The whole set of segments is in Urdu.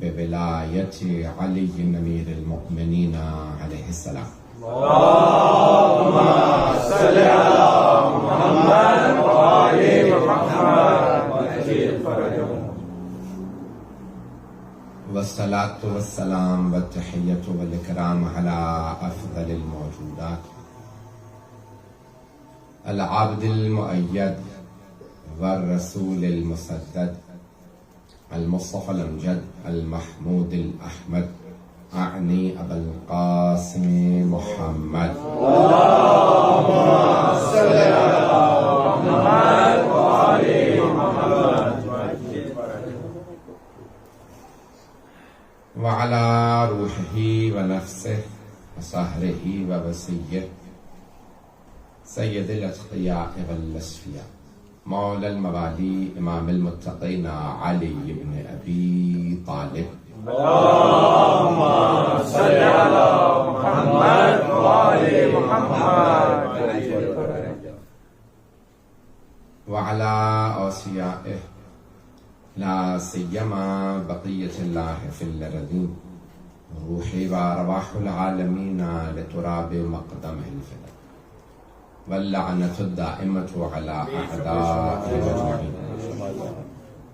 بولایت علی امیر المؤمنین علیہ السلام. اللهم صل على محمد وآل محمد وعجل فرجهم. والصلاة والسلام والتحیۃ والاکرام علی افضل الموجودات العبد المؤید والرسول المسدد المصطفى الامجد المحمود الاحمد اعنی ابا القاسم محمد. اللهم صل على محمد وآل محمد وعجل فرجهم. وعلى روحه ونفسه وصهره ووصيه سید الاتقیاء والاصفیاء مولا الموالی امام المتقین علی بن ابی طالب. اللهم صل على محمد وآل محمد وعجل فرجهم. وعلى اوصیائه لا سیما بقیة اللہ فی الارضین روحی وارواح العالمین لتراب مقدمه الفداء واللعنة الدائمة على أعدائهم أجمعين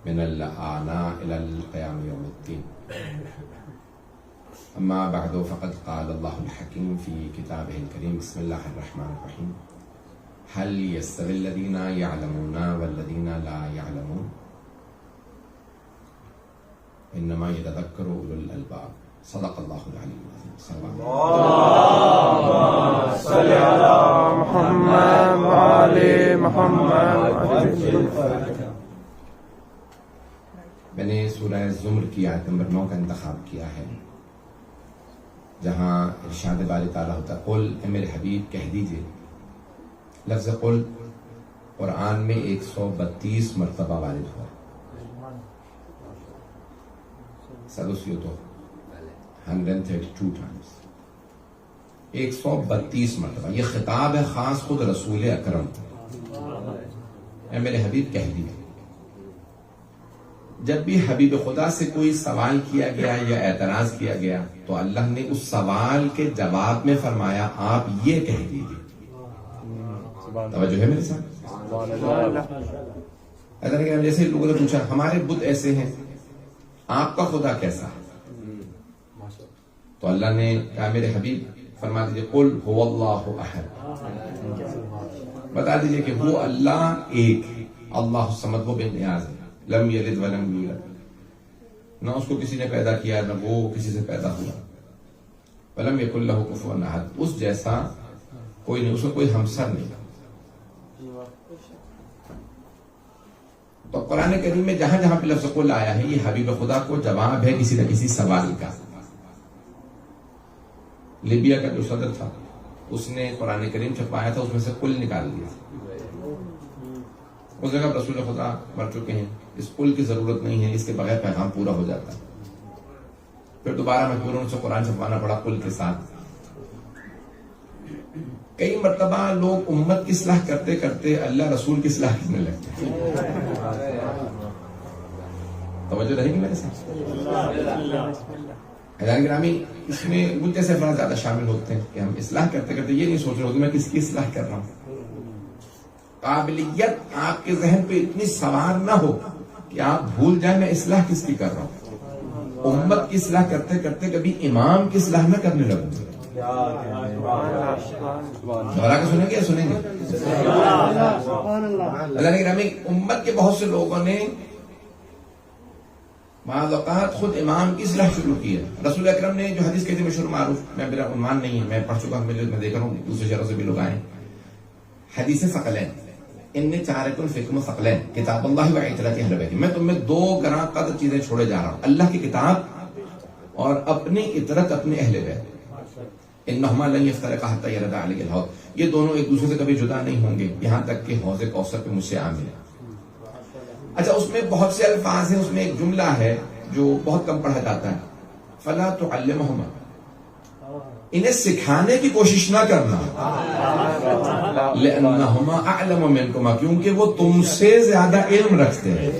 من الآن إلى القيام يوم الدين. أما بعد فقد قال الله الحكيم في كتابه الكريم بسم الله الرحمن الرحيم هل يستوي الذين يعلمون والذين لا يعلمون إنما يتذكر أولو الألباب. صدق الله العلي العظيم. اللهم صل على محمد وآل محمد وعجل فرجهم. میں نے سورہ زمر کی آیت نمبر 9 کا انتخاب کیا ہے جہاں ارشاد باری تعالیٰ ہوتا ہے قل اے میرے حبیب کہہ دیجئے. لفظ قل قرآن میں 132 مرتبہ وارد ہوا. سدوسیوتو 132 times 132 مرتبہ. یہ خطاب ہے خاص خود رسول اکرم. اے میرے حبیب کہہ دیجئے. جب بھی حبیب خدا سے کوئی سوال کیا گیا یا اعتراض کیا گیا تو اللہ نے اس سوال کے جواب میں فرمایا آپ یہ کہہ دیجئے. توجہ ہے میرے ساتھ؟ جیسے لوگوں نے پوچھا ہمارے بت ایسے ہیں آپ کا خدا کیسا ہے تو اللہ نے کہا میرے حبیب فرما دیجئے قل هو اللہ احد. بتا دیجئے کہ وہ اللہ ایک اللہ الصمد وہ بے نیاز ہے. لم یلد ولم یولد نہ اس کو کسی نے پیدا کیا نہ وہ کسی سے پیدا ہوا. ولم یکن لہ کفوا احد اس جیسا کوئی نہیں اس کو کوئی ہمسر نہیں. تو قرآن کریم میں جہاں جہاں پہ لفظ قل آیا ہے یہ حبیب خدا کو جواب ہے کسی نہ کسی سوال کا. لیبیا کا جو صدر تھا اس نے قرآن کریم چھپایا تھا اس میں سے قل نکال دیا. اس جگہ رسول خدا مر چکے ہیں اس قل کی ضرورت نہیں ہے اس کے بغیر پیغام پورا ہو جاتا ہے. پھر دوبارہ مجبوراً سے قرآن چھپوانا پڑا قل کے ساتھ. کئی مرتبہ لوگ امت کی اصلاح کرتے کرتے اللہ رسول کی اصلاح کرنے لگتے ہیں. توجہ رہے گی میرے ساتھ؟ حضرات گرامی اس میں کچھ ایسے افراد زیادہ شامل ہوتے ہیں کہ ہم اصلاح کرتے کرتے یہ نہیں سوچ رہے ہوتے میں کس کی اصلاح کر رہا ہوں. قابلیت آپ کے ذہن پہ اتنی سوار نہ ہو کہ آپ بھول جائیں میں اصلاح کس کی کر رہا ہوں. امت کی اصلاح کرتے کرتے کبھی امام کی اصلاح نہ کرنے لگوں. دوبارہ کے سنیں گے یا سنیں گے؟ اللہ نے گرامی امت کے بہت سے لوگوں نے بعض اوقات خود امام کی اصلاح شروع کی ہے. رسول اکرم نے جو حدیث کہتے مشہور معروف میں میرا عنوان نہیں ہے میں پڑھ چکا ہوں میں دیکھ رہا ہوں دوسرے شہروں سے بھی لوگ آئے. حدیث ثقلین ان چارۃ الفکم ثقلین کتاب اللہ و عترۃ اہل بیت. میں تم میں 2 گراں قدر چیزیں چھوڑے جا رہا ہوں اللہ کی کتاب اور اپنی عترت اپنے اہل بیت. انہما لن یفترقا حتی یرد علی الحوض. یہ دونوں ایک دوسرے سے کبھی جدا نہیں ہوں گے یہاں تک کہ حوض کوثر پہ مجھ سے عامل ہے. اچھا اس میں بہت سے الفاظ ہیں اس میں ایک جملہ ہے جو بہت کم پڑھا جاتا ہے فلا تعلمہما انہیں سکھانے کی کوشش نہ کرنا لأنہما اعلم منکما کیونکہ وہ تم سے زیادہ علم رکھتے ہیں.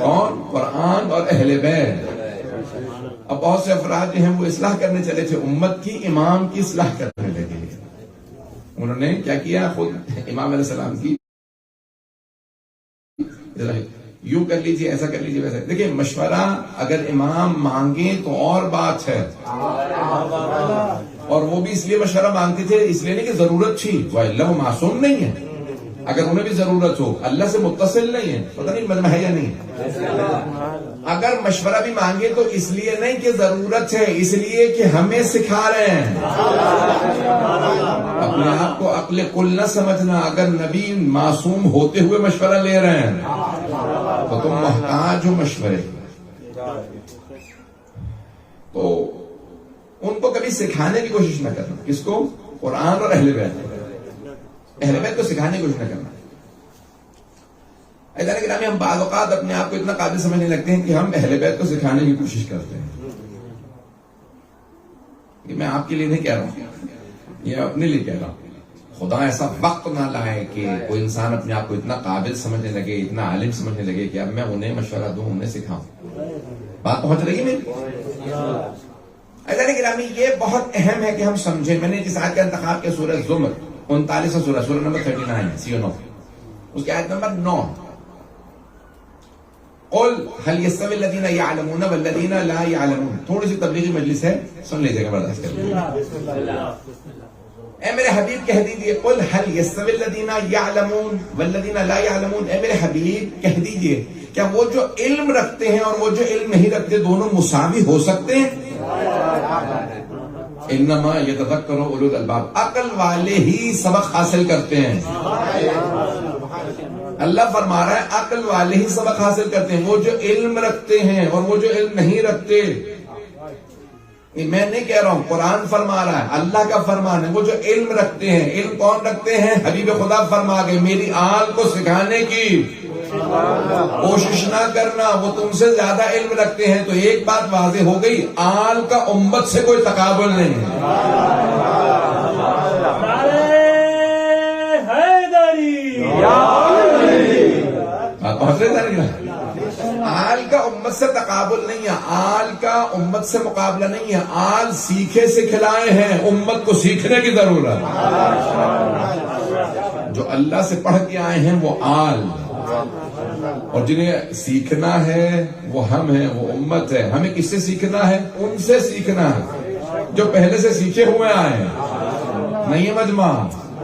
کون؟ قرآن اور اہل بیت. اب بہت سے افراد جو ہیں وہ اصلاح کرنے چلے تھے امت کی، امام کی اصلاح کرنے لگے. انہوں نے کیا کیا؟ خود امام علیہ السلام کی یوں کر لیجیے، ایسا کر لیجیے، ویسا. دیکھیں مشورہ اگر امام مانگے تو اور بات ہے، اور وہ بھی اس لیے مشورہ مانگتے تھے اس لیے نہیں کہ ضرورت تھی، وہ اللہ معصوم نہیں ہے. اگر انہیں بھی ضرورت ہو، اللہ سے متصل نہیں ہے، پتہ نہیں مجمع ہے یا نہیں. اگر مشورہ بھی مانگے تو اس لیے نہیں کہ ضرورت ہے، اس لیے کہ ہمیں سکھا رہے ہیں. اپنے آپ کو عقل کل نہ سمجھنا. اگر نبی معصوم ہوتے ہوئے مشورہ لے رہے ہیں تو تم محتاج ہو مشورے. تو ان کو کبھی سکھانے کی کوشش نہ کرنا. کس کو؟ قرآن اور اہل بیت. اہل بیت کو سکھانے کی کوشش نہ کرنا. ایسا کہ ہم بعض اوقات اپنے آپ کو اتنا قابل سمجھنے لگتے ہیں کہ ہم اہل بیت کو سکھانے کی کوشش کرتے ہیں. یہ میں آپ کے لیے نہیں کہہ رہا ہوں، یہ اپنے لیے کہہ رہا ہوں. خدا ایسا وقت نہ لائے کہ کوئی انسان اپنے آپ کو اتنا قابل سمجھنے لگے، اتنا عالم سمجھنے لگے کہ اب میں انہیں مشورہ دوں، انہیں سکھاؤں. بات پہنچ رہی ہے میری؟ ایسا نہیں گرامی، یہ بہت اہم ہے کہ ہم سمجھیں. میں نے جس آیت کا انتخاب کیا سورہ زمر 39 سورہ نمبر 39 سی و 9، اس کی آیت نمبر 9. قل هل يستوي الذين يعلمون والذين لا يعلمون. تھوڑی سی تبلیغی مجلس ہے، سن لیجیے گا، برداشت کر لیجیے. اے میرے حبیب کہہ دیجیے، قل هل يستوي الذين يعلمون والذين لا يعلمون. اے میرے حبیب کہہ دیجیے، کیا وہ جو علم رکھتے ہیں اور وہ جو علم نہیں رکھتے دونوں مساوی ہو سکتے ہیں؟ انما يتذكر اولو الالباب. عقل والے ہی سبق حاصل کرتے ہیں. اللہ فرما رہا ہے عقل والے ہی سبق حاصل کرتے ہیں. وہ جو علم رکھتے ہیں اور وہ جو علم نہیں رکھتے. میں نہیں کہہ رہا ہوں، قرآن فرما رہا ہے، اللہ کا فرمان ہے. وہ جو علم رکھتے ہیں، علم کون رکھتے ہیں؟ حبیب خدا فرما گئے میری آل کو سکھانے کی کوشش نہ کرنا، وہ تم سے زیادہ علم رکھتے ہیں. تو ایک بات واضح ہو گئی، آل کا امت سے کوئی تقابل نہیں ہے. آل کا امت سے تقابل نہیں ہے، آل کا امت سے مقابلہ نہیں ہے. آل سیکھے سے کھلائے ہیں، امت کو سیکھنے کی ضرورت. جو اللہ سے پڑھ کے آئے ہیں وہ آل، اور جنہیں سیکھنا ہے وہ ہم ہیں، وہ امت ہے. ہمیں کس سے سیکھنا ہے؟ ان سے سیکھنا ہے جو پہلے سے سیکھے ہوئے آئے ہیں. نہیں ہے مجمع،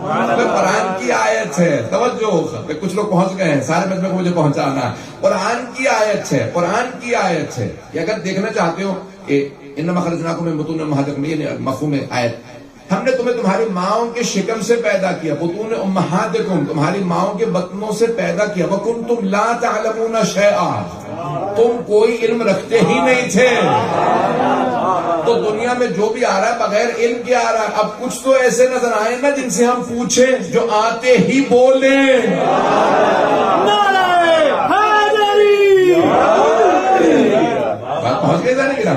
قرآن کی آیت ہے. توجہ، کچھ لوگ پہنچ گئے ہیں، سارے مجمع کو مجھے پہنچانا ہے. قرآن کی آیت ہے، قرآن کی آیت ہے. یہ اگر دیکھنا چاہتے ہو کہ انما خرجناکم من بطون امہاتکم، یہ مفہوم آیت، ہم نے تمہیں تمہاری ماؤں کے شکم سے پیدا کیا. بطون امہاتکم، تمہاری ماؤں کے بطنوں سے پیدا کیا. وکنتم لا تعلمون شیئا، تم کوئی علم رکھتے ہی نہیں تھے. تو دنیا میں جو بھی آ رہا ہے بغیر علم کے آ رہا ہے. اب کچھ تو ایسے نظر آئے نا جن سے ہم پوچھیں، جو آتے ہی بولیں. بات پہنچ گئی نہیں گرا؟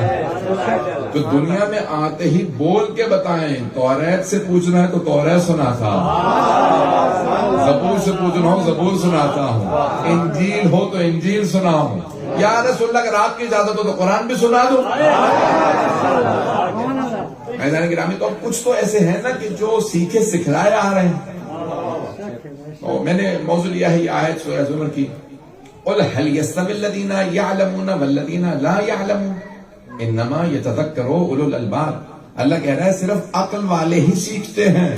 تو دنیا میں آتے ہی بول کے بتائیں. توریت سے پوچھنا ہے تو توریت سناتا ہوں، زبور سے پوچھنا ہو زبور سناتا ہوں، انجیل ہو تو انجیل سناؤں. یا رسول اللہ اگر آپ کی اجازت ہو تو قرآن بھی سنا دوں. میدان گرامی، تو اب کچھ تو ایسے ہیں نا کہ جو سیکھے سکھلائے آ رہے ہیں. تو میں نے موضوع لیا ہے یہ آیت سورہ زمر کی، قل هل يستوي الذين يعلمون والذين لا يعلمون انما يتذكر اولو الالباب. اللہ کہہ رہا ہے صرف عقل والے ہی سیکھتے ہیں.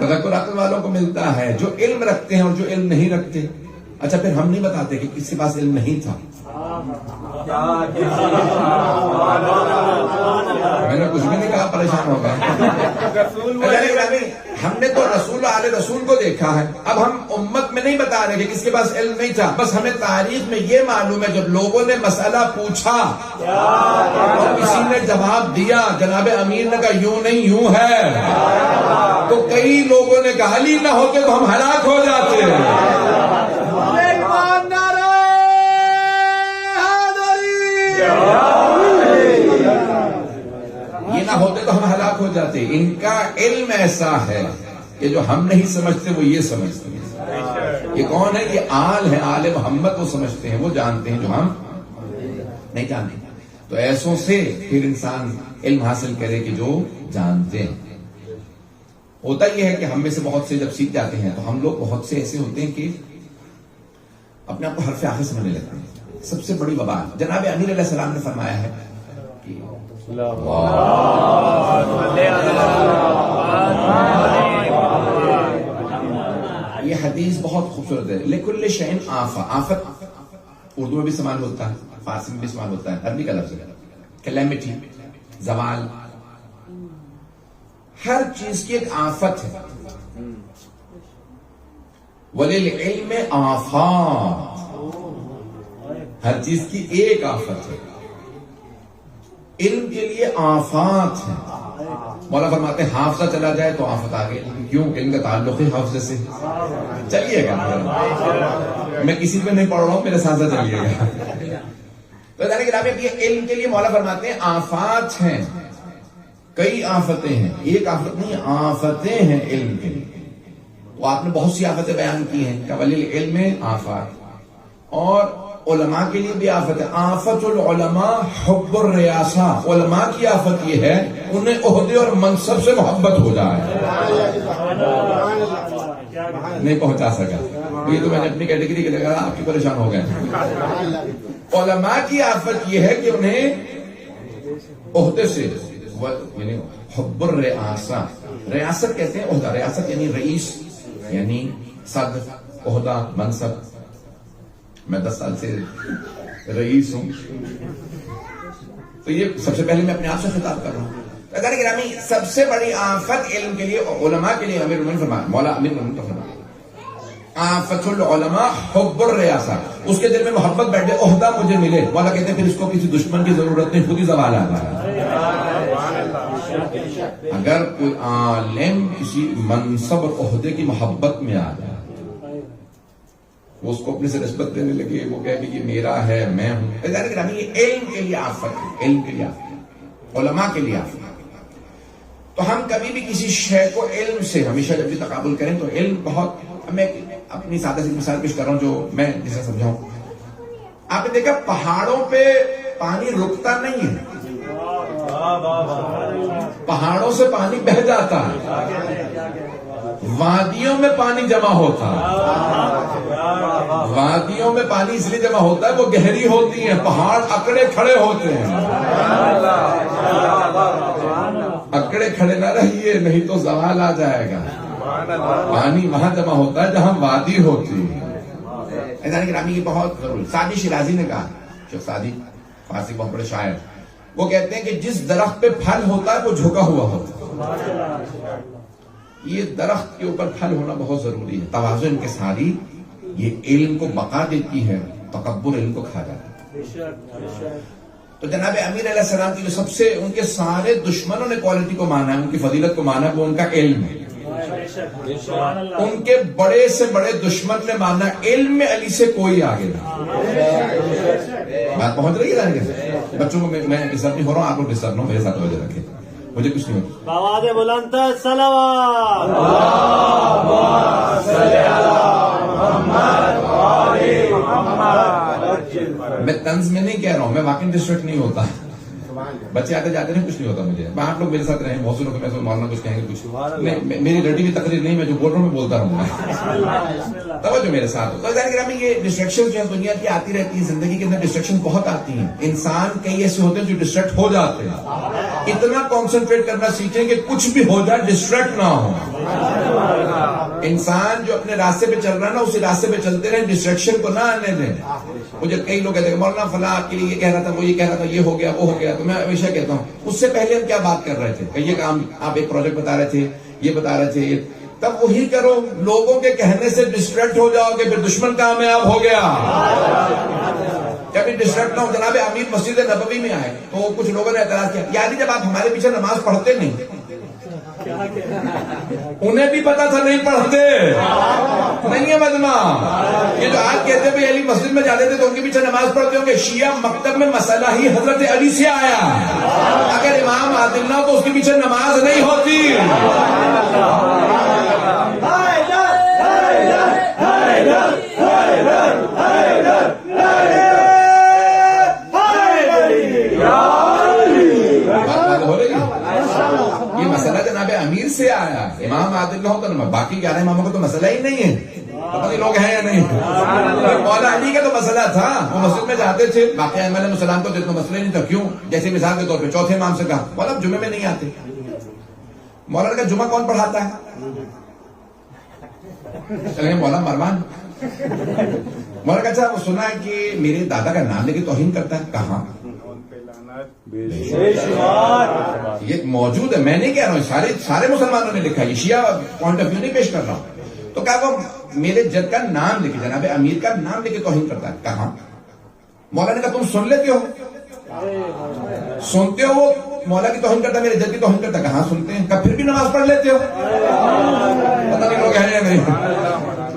تذکر عقل والوں کو ملتا ہے جو علم رکھتے ہیں اور جو علم نہیں رکھتے. اچھا پھر ہم نہیں بتاتے کہ کس کے پاس علم نہیں تھا. میں نے کچھ بھی نہیں کہا، پریشان ہو گئے. ہم نے تو رسول آل رسول کو دیکھا ہے. اب ہم امت میں نہیں بتا رہے کہ کس کے پاس علم نہیں تھا. بس ہمیں تاریخ میں یہ معلوم ہے جب لوگوں نے مسئلہ پوچھا اور کسی نے جواب دیا، جناب امیر نے کہا یوں نہیں یوں ہے، تو کئی لوگوں نے کہا علی نہ ہوتے تو ہم ہلاک ہو جاتے. یہ نہ ہوتے تو ہم ہلاک ہو جاتے. ان کا علم ایسا ہے کہ جو ہم نہیں سمجھتے وہ یہ سمجھتے ہیں. یہ کون ہے؟ یہ آل ہے، آل محمد وہ سمجھتے ہیں، وہ جانتے ہیں جو ہم نہیں جانتے. تو ایسوں سے پھر انسان علم حاصل کرے کہ جو جانتے ہیں. ہوتا یہ ہے کہ ہم میں سے بہت سے جب سیکھ جاتے ہیں تو ہم لوگ بہت سے ایسے ہوتے ہیں کہ اپنے آپ کو حرف آخر سمجھنے لگتے ہیں. سب سے بڑی وبال جناب امیر علیہ السلام نے فرمایا ہے کہ یہ حدیث بہت خوبصورت ہے. لکل شیء آفت اردو میں بھی استعمال ہوتا ہے، فارسی میں بھی استعمال ہوتا ہے، عربی کا لفظ ہے. کلیمٹی، زوال، ہر چیز کی ایک آفت ہے. وللعلم آفات، ہر چیز کی ایک آفت ہے. علم کے لیے آفات ہے. مولا فرماتے ہیں حافظہ چلا جائے تو آفت آ گئی. کیوں؟ علم کا تعلق ہے حافظے سے. چلیے گا، میں کسی پہ نہیں پڑھ رہا ہوں، میرے ساتھ چلیے گا. تو یہ علم کے لیے مولا فرماتے ہیں آفات ہیں. کئی آفتیں ہیں، ایک آفت نہیں، آفتیں ہیں علم کے لیے. تو آپ نے بہت سی آفتیں بیان کی ہیں کہ وللعلم آفات. اور علماء کے لیے بھی آفت ہے. آفت العلماء حب الریاسہ، علماء کی آفت یہ ہے انہیں عہدے اور منصب سے محبت ہو جائے. نہیں پہنچا سکا یہ تو میں نے اپنی کیٹیگری کے لگا، آپ کی پریشان ہو گئے. علماء کی آفت یہ ہے کہ انہیں عہدے سے یعنی حب الریاسہ، ریاست کہتے ہیں عہدہ، ریاست یعنی رئیس، یعنی صدر، عہدہ، منصب. میں 10 سال سے رئیس ہوں، تو یہ سب سے پہلے میں اپنے آپ سے خطاب کر رہا ہوں. اگر گرامی سب سے بڑی آفت علم کے لیے، علماء کے لیے امیر المومنین فرمایا، مولا امیر المومنین کا فرمایا آفت العلماء حب الریاسہ. اس کے دل میں محبت بیٹھ جائے، عہدہ مجھے ملے. مولا کہتے ہیں پھر اس کو کسی دشمن کی ضرورت نہیں، خود ہی زوال آ جائے. اگر کوئی عالم کسی منصب اور عہدے کی محبت میں آ جائے، وہ اس کو اپنے سے نسبت دینے لگے، وہ کہے کہ یہ میرا ہے، میں ہوں. یہ علم کے لیے آفت ہے، علم کے لیے آفت، علماء کے لیے آفت. تو ہم کبھی بھی کسی شے کو علم سے ہمیشہ جب بھی تقابل کریں تو علم بہت. میں اپنی سادہ سی مثال پیش کر رہا ہوں جو میں جسے سمجھاؤں. آپ نے دیکھا پہاڑوں پہ پانی رکتا نہیں ہے، پہاڑوں سے پانی بہہ جاتا ہے. وادیوں میں پانی جمع ہوتا ہے، وادیوں میں پانی اس لیے جمع ہوتا ہے وہ گہری ہوتی ہیں، پہاڑ اکڑے کھڑے ہوتے ہیں. اکڑے کھڑے نہ رہیے نہیں تو زوال آ جائے گا. پانی وہاں جمع ہوتا ہے جہاں وادی ہوتی ہے. گرامی یہ بہت ضروری. سعدی شیرازی نے کہا، شیخ سعدی فارسی بہت بڑے شاعر، وہ کہتے ہیں کہ جس درخت پہ پھل ہوتا ہے وہ جھکا ہوا ہوتا ہے. یہ درخت کے اوپر پھل ہونا بہت ضروری ہے. تواضع انکساری یہ علم کو بقا دیتی ہے، تکبر علم کو کھا جاتا ہے. تو جناب امیر علیہ السلام کی جو سب سے ان کے سارے دشمنوں نے کوالٹی کو مانا ہے، ان کی فضیلت کو مانا ہے، وہ ان کا علم ہے. ان کے بڑے سے بڑے دشمن نے مانا علم میں علی سے کوئی آگے نہیں. بات پہنچ رہی ہے بچوں کو. میں ڈسٹرب نہیں ہو رہا ہوں، آپ کو ڈسٹرب نہ ہو، میرے ساتھ توجہ رکھیں، مجھے کچھ نہیں ہوتا. آواز بلند صلوات. میں طنز میں نہیں کہہ رہا ہوں، میں واقعی ڈسٹریکٹ نہیں ہوتا. بچے آتے جاتے ہیں، کچھ نہیں ہوتا مجھے. آپ لوگ میرے ساتھ رہیں، بہت سے لوگ میں مولانا کچھ کہیں گے، کچھ میری رٹی ہوئی تقریر نہیں، میں جو بول رہا ہوں میں بولتا رہوں گا. توجہ میرے ساتھ. تو گرامی یہ ڈسٹریکشن جو ہے دنیا کی آتی رہتی ہے، زندگی کے اندر ڈسٹریکشن بہت آتی ہیں. انسان کئی ایسے ہوتے ہیں جو ڈسٹریکٹ ہو جاتے ہیں. اتنا کانسنٹریٹ کرنا سیکھیں کہ کچھ بھی ہو جائے ڈسٹریکٹ نہ ہو. انسان جو اپنے راستے پہ چل رہا ہے نا، اسی راستے پہ چلتے رہے، ڈسٹریکشن کو نہ آنے دیں. مجھے کئی لوگ کہتے ہیں مولانا فلاں آپ کے لیے یہ کہہ رہا تھا، وہ یہ کہہ رہا تھا، یہ ہو گیا، وہ ہو گیا. تو میں ہمیشہ کہتا ہوں اس سے پہلے ہم کیا بات کر رہے تھے؟ کہ یہ کام آپ ایک پروجیکٹ بتا رہے تھے، یہ بتا رہے تھے، تب وہی کرو. لوگوں کے کہنے سے ڈسٹریکٹ ہو جاؤ گے، پھر دشمن کامیاب ہو گیا. کبھی ڈسٹریکٹ نہ ہو. جناب امیر مسجد نبوی میں آئے تو کچھ لوگوں نے اعتراض کیا، یعنی جب آپ ہمارے پیچھے نماز پڑھتے نہیں. انہیں بھی پتا تھا نہیں پڑھتے، نہیں ہے مجمع. یہ جو آج کہتے ہیں علی مسجد میں جاتے تھے تو ان کے پیچھے نماز پڑھتے ہوں گے. شیعہ مکتب میں مسئلہ ہی حضرت علی سے آیا. اگر امام عادل نہ تو اس کے پیچھے نماز نہیں ہوتی. یہ مسئلہ جناب امیر سے آیا. امام عادل نہ ہوتا نا, باقی 11 اماموں کا تو مسئلہ ہی نہیں ہے. پتہ نہیں لوگ ہیں یا نہیں. مولا علی کا تو مسئلہ تھا, وہ مسجد میں جاتے تھے, باقی ائمہ علیہ السلام کو تو مسئلہ نہیں تھا. کیوں؟ جیسے مثال کے طور پہ چوتھے امام سے کہا مولا جمعے میں نہیں آتے. مولانا کا جمعہ کون پڑھاتا ہے؟ چلیں مولا مروان. مولانا کا اچھا وہ سنا ہے کہ میرے دادا کا نام لے کے توہین کرتا ہے. کہاں؟ یہ موجود ہے, میں نہیں کہہ رہا ہوں, سارے مسلمانوں نے لکھا ہے, یہ شیعہ پوائنٹ آف ویو نہیں پیش کر رہا ہوں. تو کہا وہ میرے جد کا نام لے کے, جناب امیر کا نام لے کے توہین کرتا ہے. کہاں؟ مولا نے کہا تم سن لیتے ہو, سنتے ہو مولا کی توہین کرتا ہے, میرے جد کی توہین کرتا ہے. کہاں سنتے ہیں؟ کہا پھر بھی نماز پڑھ لیتے ہو. پتہ نہیں لوگ ہیں یا نہیں.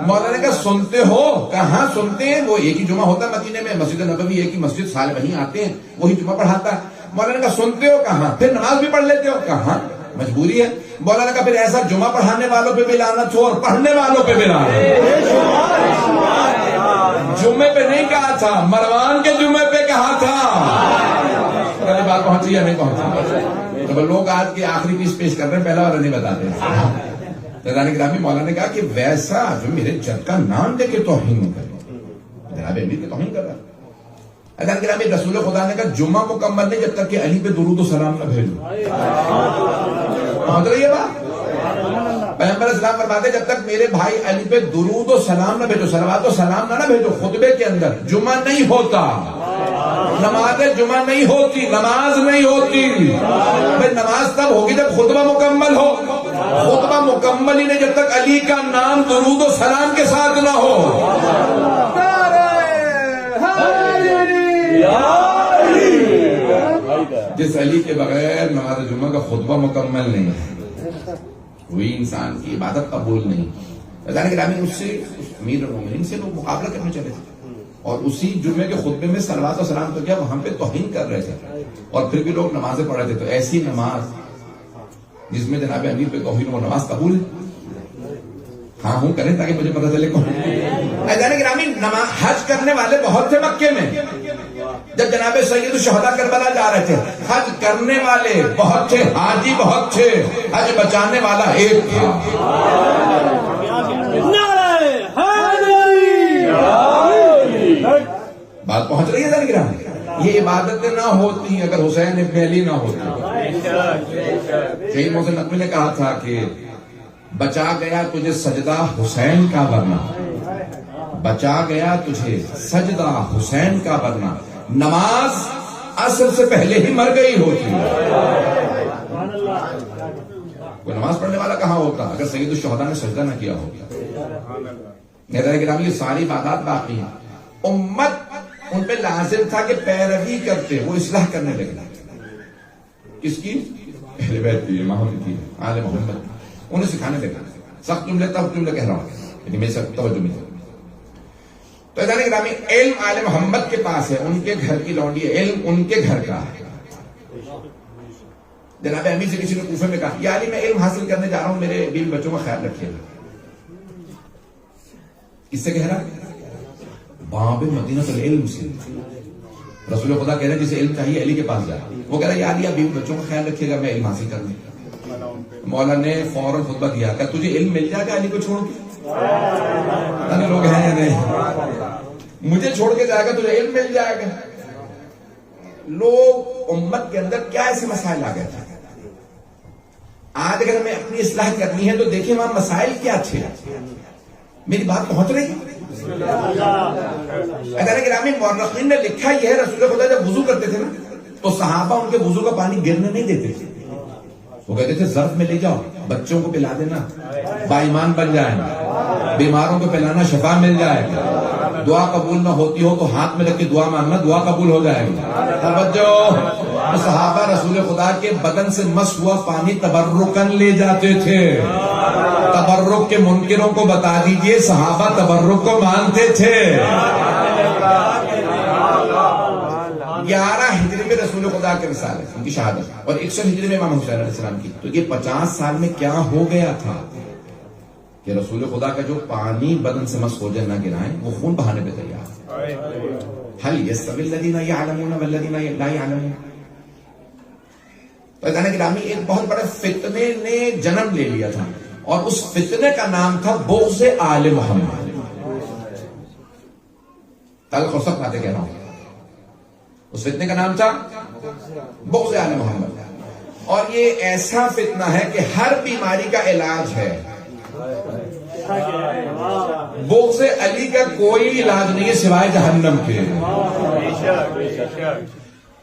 مولا نے کہا سنتے ہو. کہاں سنتے ہیں؟ وہ ایک ہی جمعہ ہوتا ہے مدینے میں, مسجد نبوی ایک ہی مسجد, سال وہیں آتے ہیں, وہی جمعہ پڑھاتا ہے. مولا نے کہا سنتے ہو. کہاں؟ پھر نماز بھی پڑھ لیتے ہو. کہاں؟ مجبوری ہے. مولا نے کہا پھر ایسا جمعہ پڑھانے والوں پہ بھی لعنت ہو اور پڑھنے والوں پہ بھی لعنت. جمعے پہ نہیں کہا تھا, مروان کے جمعے پہ کہا تھا. بات پہنچی یا نہیں پہنچی؟ تو لوگ آج کی آخری پیس پیش کر رہے ہیں, پہلا والا نہیں بتاتے. گرامی مولا نے کہا کہ ویسا جو میرے جد کا نام لے کے توہین کرے, جناب امیر کے توہین کر رہا ہے. اگر گرامی رسول خدا نے کہا جمعہ مکمل نہیں جب تک کہ علی پہ درود و سلام نہ بھیجو. سمجھ رہی ہے بات؟ پیغمبر اسلام فرماتے جب تک میرے بھائی علی پہ درود و سلام نہ بھیجو, صلوات و سلام نہ بھیجو, خطبے کے اندر جمعہ نہیں ہوتا, نماز جمعہ نہیں ہوتی, نماز نہیں ہوتی. بھائی نماز تب ہوگی جب خطبہ مکمل ہو. خطبہ مکمل ہی نہیں جب تک علی کا نام درود و سلام کے ساتھ نہ ہو. جس علی کے بغیر نماز جمعہ کا خطبہ مکمل نہیں ہے, وہی انسان کی عبادت قبول نہیں. گرامی اس سے امیر المومنین سے لوگ مقابلہ کرنے چلے تھے, اور اسی جمعے کے خطبے میں صلوات و سلام تو کیا وہ ہم پہ توہین کر رہے تھے, اور پھر بھی لوگ نمازیں پڑھ رہے تھے. تو ایسی نماز جس میں جناب امیر پہ توہین, وہ نماز قبول ہے؟ ہاں ہوں کریں تاکہ مجھے پتہ چلے کون. گرامی حج کرنے والے بہت تھے مکے میں. جب جناب سید الشہداء کربلا جا رہے تھے, حج کرنے والے بہت تھے, حاجی بہت تھے, حج بچانے والا ایک تھا. بات پہنچ رہی ہے گرامی؟ یہ عبادتیں نہ ہوتی اگر حسین ابن علی نہ ہوتے. شہید محسن نقوی نے کہا تھا کہ بچا گیا تجھے سجدہ حسین کا ورنہ, بچا گیا تجھے سجدہ حسین کا ورنہ, نماز عصر سے پہلے ہی مر گئی ہوتی. کوئی نماز پڑھنے والا کہاں ہوتا اگر سید الشہداء نے سجدہ نہ کیا ہوگا. میرے گرامی یہ ساری باتات باقی ہیں. امت ان پہ لازم تھا کہ پیروی کرتے, وہ اصلاح کرنے لگے. کس کی؟ اہل بیت کی, امام کی, آل محمد, انہیں سکھانے لگے. سخت جملے تب جملے کہہ رہا ہوں, لیکن میری سخت توجہ نہیں. تو گرامی علم آل محمد کے پاس ہے, ان کے گھر کی لونڈی ہے, علم ان کے گھر کا ہے. جناب امیر سے کسی نے کوفے میں کہا یا علی میں علم حاصل کرنے جا رہا ہوں, میرے بیوی بچوں کا خیال رکھیے گا. کس سے کہہ رہا ہے؟ باب مدینہ العلم سے. رسول خدا کہہ رہے ہیں جسے علم چاہیے علی کے پاس جائے. وہ کہہ رہا ہے یا علی بیوی بچوں کا خیال رکھیے گا, میں علم حاصل کر لوں. مولا نے فوراً خطبہ کیا کہ تجھے علم مل جائے گا علی کو چھوڑ کے. لوگ ہیں یا نہیں؟ مجھے چھوڑ کے جائے گا تجھے علم مل جائے گا. لوگ امت کے اندر کیا ایسے مسائل آ گئے تھے. آج اگر ہمیں اپنی اصلاح کرنی ہے تو دیکھیں وہاں مسائل کیا تھے. میری بات پہنچ رہی ہے؟ اگر گرامی مورخین نے لکھا یہ ہے, رسول خدا جب وضو کرتے تھے نا تو صحابہ ان کے وضو کا پانی گرنے نہیں دیتے تھے. وہ کہتے تھے ظرف میں لے جاؤ, بچوں کو پلا دینا, بائیمان بن جائیں, بیماروں کو پلانا, شفا مل جائے. دعا قبول نہ ہوتی ہو تو ہاتھ میں رکھ کے دعا مانگنا, دعا قبول ہو جائے گی. توجہ. صحابہ رسول خدا کے بدن سے مس ہوا پانی تبرکن لے جاتے تھے. تبرک کے منکروں کو بتا دیجئے صحابہ تبرک کو مانتے تھے. 11 ہجری میں رسول خدا کے رسالے ان کی شہادت, اور 100 ہجری میں امام حسین علیہ السلام کی. تو یہ 50 سال میں کیا ہو گیا تھا کہ رسول خدا کا جو پانی بدن سے مس ہو جائے نہ گرائیں، وہ خون بہانے پہ تیار ہے۔ حل یستوی الذین یعلمون والذین لا یعلمون۔ تو گرامی ایک بہت بڑے فتنے نے جنم لے لیا تھا، اور اس فتنے کا نام تھا بغض آل محمد۔ تلخ اور سخت باتیں کہہ رہا ہوں، اس فتنے کا نام تھا بغض آل محمد، اور یہ ایسا فتنہ ہے کہ ہر بیماری کا علاج ہے، بغض علی کا کوئی علاج نہیں ہے سوائے جہنم کے۔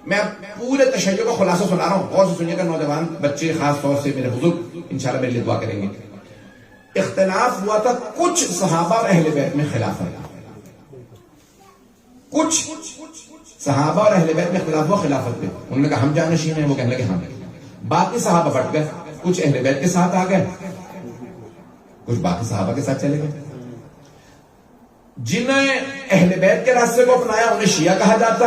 میں پورے تشیع کا خلاصہ سنا رہا ہوں، غور سے سنیے گا نوجوان بچے، خاص طور سے میرے بزرگ انشاءاللہ میرے لیے دعا کریں گے۔ اختلاف ہوا تھا کچھ صحابہ اور اہل بیت میں خلافت، کچھ صحابہ اور اہل بیت میں اختلاف ہوا خلافت پہ، انہوں نے کہا ہم جانشین ہیں، وہ کہنے لگے ہم۔ باقی صحابہ بٹ گئے، کچھ اہل بیت کے ساتھ آ گئے، کچھ باقی صحابہ کے ساتھ چلے گئے۔ جنہیں اہل بیت کے راستے کو اپنایا انہیں شیعہ کہا جاتا،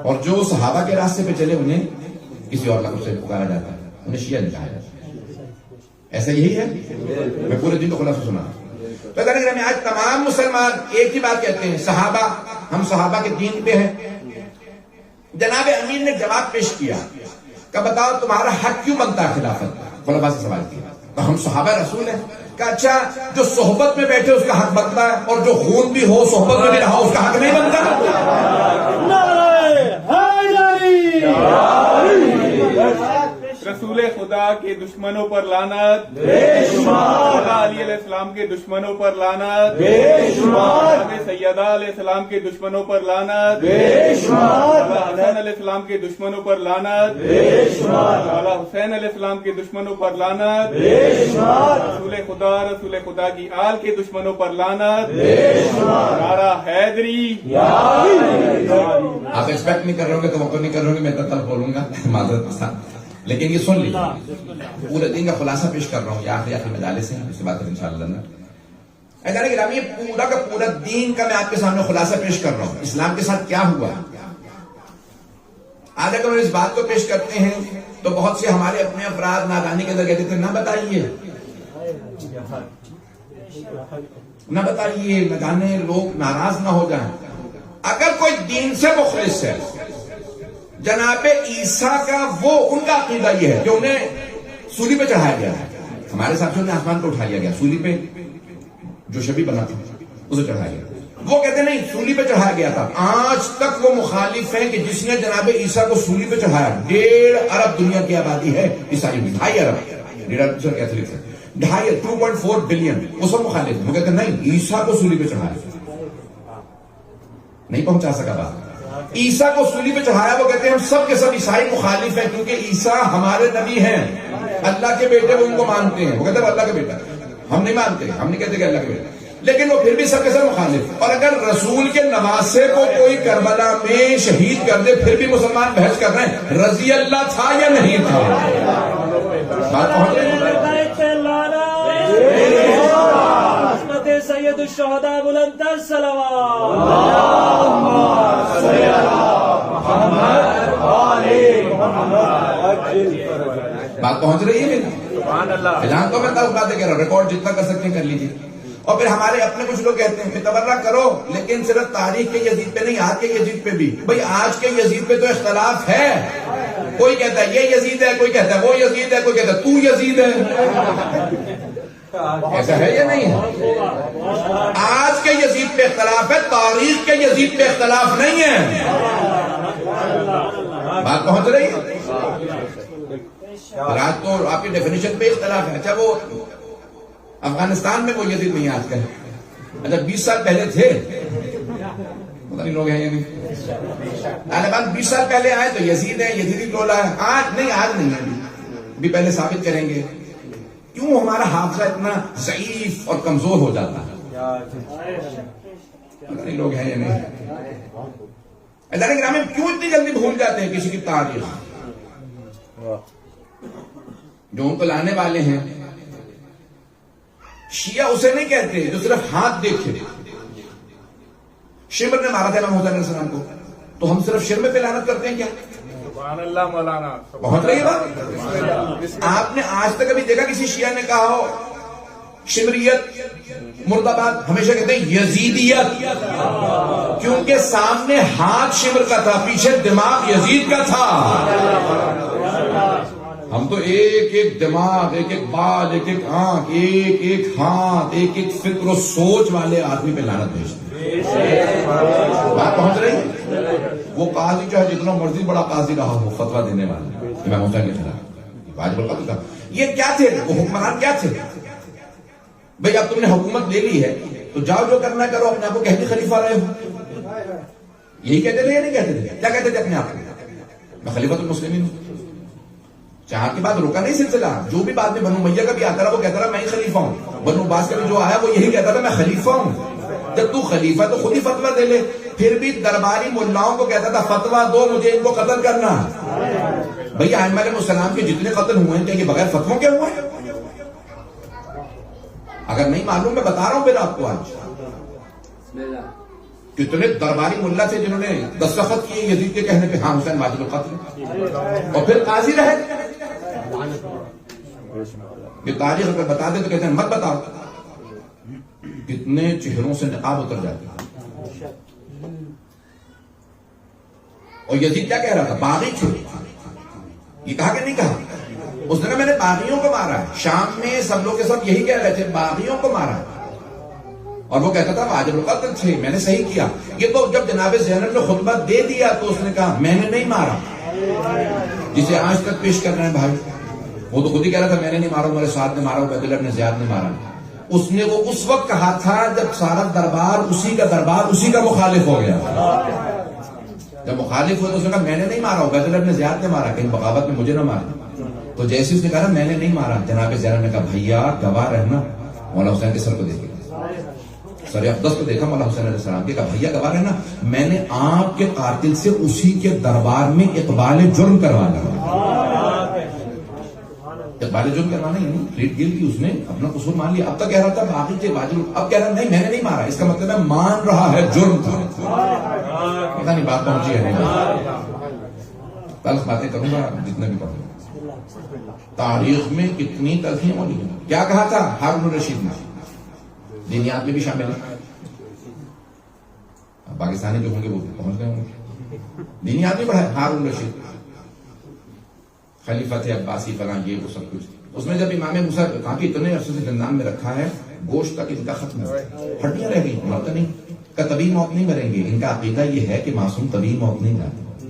اور جو صحابہ کے راستے پہ چلے انہیں کسی اور لقب سے پکارا جاتا ہے، انہیں شیعہ نہیں کہا جاتا۔ ایسا یہی ہے، میں پورے دن کو خلاصہ سنا۔ تو اگر آج تمام مسلمان ایک ہی بات کہتے ہیں، صحابہ، ہم صحابہ کے دین پہ ہیں۔ جناب امیر نے جواب پیش کیا کہ بتاؤ تمہارا حق کیوں بنتا ہے خلافت؟ خلفاء سے سوال کیا تو ہم صحابہ رسول ہیں۔ کہ اچھا جو صحبت میں بیٹھے اس کا حق بنتا ہے، اور جو خون بھی ہو صحبت میں بھی رہا اس کا حق نہیں بنتا؟ رسول خدا کے دشمنوں پر لعنت، مولا علی علیہ السلام کے دشمنوں پر لعنت، سیدہ علیہ السلام کے دشمنوں پر لعنت، مولا حسین علیہ السلام کے دشمنوں پر لعنت، مولا حسین علیہ السلام کے دشمنوں پر لعنت، رسول خدا کی آل کے دشمنوں پر لعنت، نعرہ حیدری۔ آپ ایکسپیکٹ نہیں کر رہے ہوں گے، توقع نہیں کر رہے ہوں گے میں تب بولوں گا، معذرت کے ساتھ، لیکن یہ سن لیجیے، پورے دن کا خلاصہ پیش کر رہا ہوں، یہ آخری مجالس ہیں، اس کے بعد انشاءاللہ اگر گرامی پورا کا پورا دین کا میں آپ کے سامنے خلاصہ پیش کر رہا ہوں، اسلام کے ساتھ کیا ہوا۔ آج اگر ہم اس بات کو پیش کرتے ہیں تو بہت سے ہمارے اپنے افراد نادانی کے اندر کہتے تھے نہ بتائیے، نہ بتائیے، نہ جانے لوگ ناراض نہ ہو جائیں۔ اگر کوئی دین سے مخلص ہے، جناب عیسیٰ کا وہ ان کا عقیدہ یہ ہے کہ انہیں سولی پہ چڑھایا گیا ہے، ہمارے ساتھیوں نے آسمان پہ اٹھا لیا گیا، سولی پہ جو شبی بنا تھا اسے چڑھایا گیا، وہ کہتے نہیں سولی پہ چڑھایا گیا تھا۔ آج تک وہ مخالف ہیں کہ جس نے جناب عیسیٰ کو سولی پہ چڑھایا، 1.5 ارب دنیا کی آبادی ہے عیسائی میں، 2.5 ارب، 2.4 بلین، وہ سب مخالف ہیں، وہ کہتے نہیں عیسیٰ کو سولی پہ چڑھایا، نہیں پہنچا سکا بات۔ عیسیٰ کو سولی پہ چڑھایا، وہ کہتے ہیں ہم سب کے سب عیسائی مخالف ہیں کیونکہ عیسیٰ ہمارے نبی ہیں، اللہ کے بیٹے، وہ ان کو مانتے ہیں، وہ کہتے ہیں اللہ کا بیٹا، ہم نہیں مانتے، ہم نہیں کہتے کہ اللہ کے بیٹا، لیکن وہ پھر بھی سب کے سب مخالف۔ اور اگر رسول کے نواسے کو کوئی کربلا میں شہید کر دے پھر بھی مسلمان بحث کر رہے ہیں رضی اللہ تھا یا نہیں تھا۔ بات پہنچ رہی ہے؟ سید الشہداء بلند الصلوات، بات پہنچ رہی ہے میری؟ اعلان تو میں باتیں کہہ رہا ہوں، ریکارڈ جتنا کر سکتے ہیں کر لیجیے۔ اور پھر ہمارے اپنے کچھ لوگ کہتے ہیں تبرہ کرو، لیکن صرف تاریخ کے یزید پہ نہیں، آج کے یزید پہ بھی۔ بھئی آج کے یزید پہ تو اختلاف ہے، کوئی کہتا ہے یہ یزید ہے، کوئی کہتا ہے وہ یزید ہے، کوئی کہتا ہے تو یزید ہے، ایسا ہے یا نہیں ہے؟ آج کے یزید پہ اختلاف ہے، تاریخ کے یزید پہ اختلاف نہیں ہے۔ بات پہنچ رہی ہے؟ رات تو آپ کی ڈیفینیشن پہ اختلاف ہے۔ اچھا وہ افغانستان میں وہ یزید نہیں آج کل، اچھا 20 سال پہلے تھے، پتہ نہیں لوگ ہیں یا نہیں۔ طالبان 20 سال پہلے آئے تو یزید ہے، یزیدی ٹولہ ہے، آج نہیں، آج نہیں ہے، بھی پہلے ثابت کریں گے۔ کیوں ہمارا حافظہ اتنا ضعیف اور کمزور ہو جاتا ہے؟ پتہ نہیں لوگ ہیں یا نہیں۔ اللہ کے گرامی کیوں اتنی جلدی بھول جاتے ہیں کسی کی تاریخ؟ جو ان کو لانے والے ہیں شیعہ اسے نہیں کہتے جو صرف ہاتھ دیکھے۔ شمر نے مارا تھا امام حسین علیہ السلام کو، تو ہم صرف شمر پہ لعنت کرتے ہیں کیا؟ سبحان اللہ مولانا، پہنچ رہی ہے بات؟ آپ نے آج تک ابھی دیکھا کسی شیعہ نے کہا ہو شمریت مرد آباد ہمیشہ کہتے ہیں یزیدیت، کیونکہ سامنے ہاتھ شمر کا تھا، پیچھے دماغ یزید کا تھا. ہم تو ایک ایک دماغ، ایک ایک بال، ایک ایک آنکھ، ایک ایک ہاتھ، ایک ایک فکر و سوچ والے آدمی پہ لعنت بھیجتے ہیں. بات پہنچ رہی ہے؟ وہ قاضی چاہے جتنا مرضی بڑا قاضی رہا ہو، فتویٰ دینے والا امام حسین کے خلاف واجب القتل کا. یہ کیا تھے؟ وہ حکمران کیا تھے؟ بھئی اب تم نے حکومت لے لی ہے تو جاؤ جو کرنا کرو، اپنے آپ کو کہتے خلیفہ رہے ہو. یہی کہتے تھے یا نہیں کہتے تھے؟ کیا کہتے تھے اپنے آپ کو؟ میں خلیفۃ المسلمین ہوں. چار کے بعد رکا نہیں سلسلہ. جو بھی بعد میں بنو امیہ کا بھی آتا رہا وہ کہتا رہا میں ہی خلیفہ ہوں. بنو عباس کا بھی جو آیا وہ یہی کہتا تھا میں خلیفہ ہوں. جب تو خلیفہ تو خود ہی فتویٰ دے لے. پھر بھی درباری ملاؤں کو کہتا تھا فتویٰ دو، مجھے ان کو قتل کرنا. بھئی ائمہ علیہ السلام کے جتنے قتل ہوئے ہیں کیا یہ بغیر فتووں کے ہوئے ہیں؟ اگر نہیں معلوم میں بتا رہا ہوں پھر آپ کو. آج کتنے درباری ملا تھے جنہوں نے دستخط کیے یزید کے کہنے پہ ہاں حسین واجب القتل، اور پھر قاضی رہے. یہ تاریخ اگر بتا دے تو کہتے ہیں مت بتاؤ. کتنے چہروں سے نقاب اتر جاتے ہیں. اور یزید کیا کہہ رہا تھا؟ باغی تھے. یہ کہا کہ نہیں کہا؟ اس نے کہا میں نے باغیوں کو مارا ہے. شام میں سب لوگ کے سب یہی کہہ رہے تھے باغیوں کو مارا ہے. اور وہ کہتا تھا واجب القتل تھے، میں نے صحیح کیا. یہ تو جب جناب زینب نے خطبہ دے دیا تو اس نے کہا میں نے نہیں مارا. جسے آج تک پیش کر رہے ہیں بھائی، وہ تو خود ہی کہہ رہا تھا میں نے نہیں مارا، میرے ساتھ نے مارا، عبید اللہ بن زیاد نے مارا. اس نے وہ اس وقت کہا تھا جب سارا دربار اسی کا مخالف ہو گیا. جب مخالف ہوا تو اس نے کہا میں نے نہیں مارا، عبید اللہ بن زیاد نے مارا، کہیں بغاوت میں مجھے نہ مارا. تو جیسے اس نے کہا میں نے نہیں مارا، جناب زینب نے کہا بھیا گواہ رہنا. مولا حسین کے سر کو دیکھے، سر اقدس کو دیکھا مولا حسین علیہ السلام کے، کہا بھیا گواہ رہنا میں نے آپ کے قاتل سے اسی کے دربار میں اقبال جرم کروانا. اقبال جرم کروانا ہی نہیں، پلیٹ گل کی، اس نے اپنا قصور مان لیا. اب تک کہہ رہا تھا باقی تھے واجب، اب کہہ رہا نہیں میں نے نہیں مارا. اس کا مطلب ہے مان رہا ہے جرم تھا. پتہ نہیں بات پہنچی ہے نہیں. کل باتیں کروں گا جتنے بھی پڑھوں. تاریخ میں کتنی تلخیاں ہوئی ہیں. کیا کہا تھا ہارون الرشید نے؟ دینیات میں بھی شامل ہے. پاکستانی جو ہوں گے وہ پہنچ گئے ہوں گے. دینیات میں پڑھا ہارون الرشید خلیفہ تھے عباسی فلاں یہ وہ سب کچھ. اس میں جب امام موسیٰ کہا کہ اتنے عرصے سے زندان میں رکھا ہے، گوشت تک ان کا ختم ہو، ہڈیاں رہ گئی، مرتا نہیں کا طبی موت نہیں مریں گے. ان کا عقیدہ یہ ہے کہ معصوم طبی موت نہیں جاتا.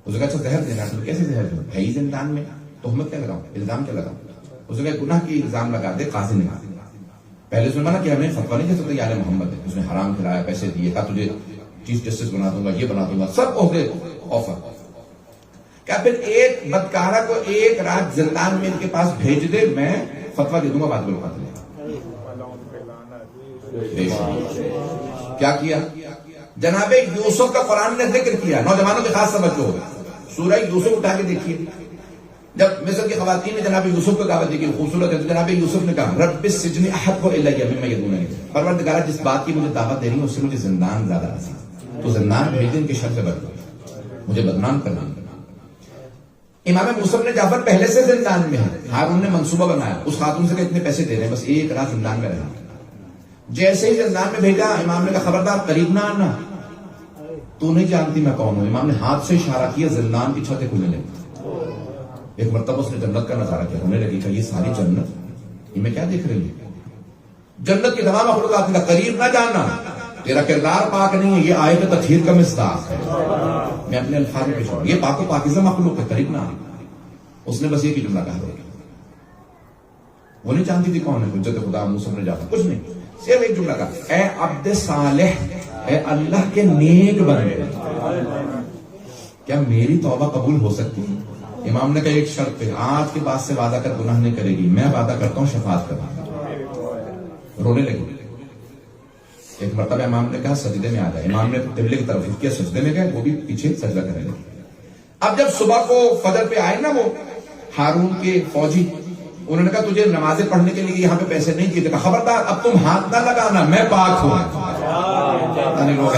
اس نے کہا اچھا زہر دینا. کیسے زہر دوں؟ ہے ہی زندان میں، تہمت کیا لگاؤں، الزام کیا لگاؤں؟ اس نے کہا گناہ کی الزام لگا دے قاضی نے. پہلے اس نے منع کیا ہمیں فتویٰ نہیں دے سکتے یار محمد ہے. اس نے حرام کھلایا، پیسے دیے، کہا تجھے چیف جسٹس بنا دوں گا، یہ بنا دوں گا، سب عہدے آفر. کیا پھر ایک بدکارہ کو ایک رات زندان میں ان کے پاس بھیج دے، میں فتویٰ دے دوں گا واجب القتل. کیا کیا جناب یوسف کا قرآن نے ذکر کیا. نوجوانوں کی خاص توجہ، سورہ یوسف اٹھا کے دیکھیے. جب مصر کی خواتین نے جناب یوسف کو دعوت دی کہ خوبصورت ہے تو جناب یوسف نے کہا رب السجن احب الیہ مما یدعوننی، پروردگارہ جس بات کی مجھے دعوت دے رہی ہوں اس سے مجھے زندان زیادہ عزیز ہے، تو زندان بھیج دیں، ان کے شر سے بچ، مجھے بدنام کرنا. امام موسیٰ نے جعفر پہلے سے زندان میں ہے، ہارون نے منصوبہ بنایا، اس خاتون سے کہ اتنے پیسے دے رہے ہیں بس ایک رات زندان میں رہنا. جیسے ہی زندان میں بھیجا امام نے کہا خبردار قریب نہ آنا، تو نہیں جانتی میں کون ہوں. امام نے ہاتھ سے اشارہ کیا، زندان کی چھتیں کھلنے لگی. ایک مرتبہ اس نے جنت کا نظارہ کیا، ہونے لگی کہ یہ ساری جنت یہ میں کیا دیکھ رہی ہوں؟ جنت کی تمام مخلوقات کا قریب نہ جاننا، تیرا کردار پاک نہیں ہے، یہ آیت تطہیر کا مصداق ہے. میں اپنے الفاظ میں پیش ہوں، یہ پاک و پاکیزہ مخلوق ہے، قریب نہ آنا. اس نے بس یہ کی جملہ کہا. وہ نہیں جانتی تھی کون ہے حجت خدا موسیٰ نے جعفر، کچھ نہیں، صرف ایک جملہ کہا اے عبد صالح، اے اللہ کے نیک بندے، کیا میری توبہ قبول ہو سکتی ہے؟ امام نے کہا ایک شرط پہ، آج کے بعد سے وعدہ کر گناہ نہیں کرے گی، میں وعدہ کرتا ہوں شفاعت کروں. رونے لگی. ایک مرتبہ امام نے کہا سجدے میں آ جائے. امام نے قبلے کی طرف کیا، سجدے میں گئے، وہ بھی پیچھے سجدہ کرنے لگے. اب جب صبح کو فجر پہ آئے نا وہ ہارون کے فوجی، انہوں نے کہا تجھے نمازیں پڑھنے کے لیے یہاں پہ پیسے نہیں دیے. کہا خبردار اب تم ہاتھ نہ لگانا، میں پاک ہوں. لوگ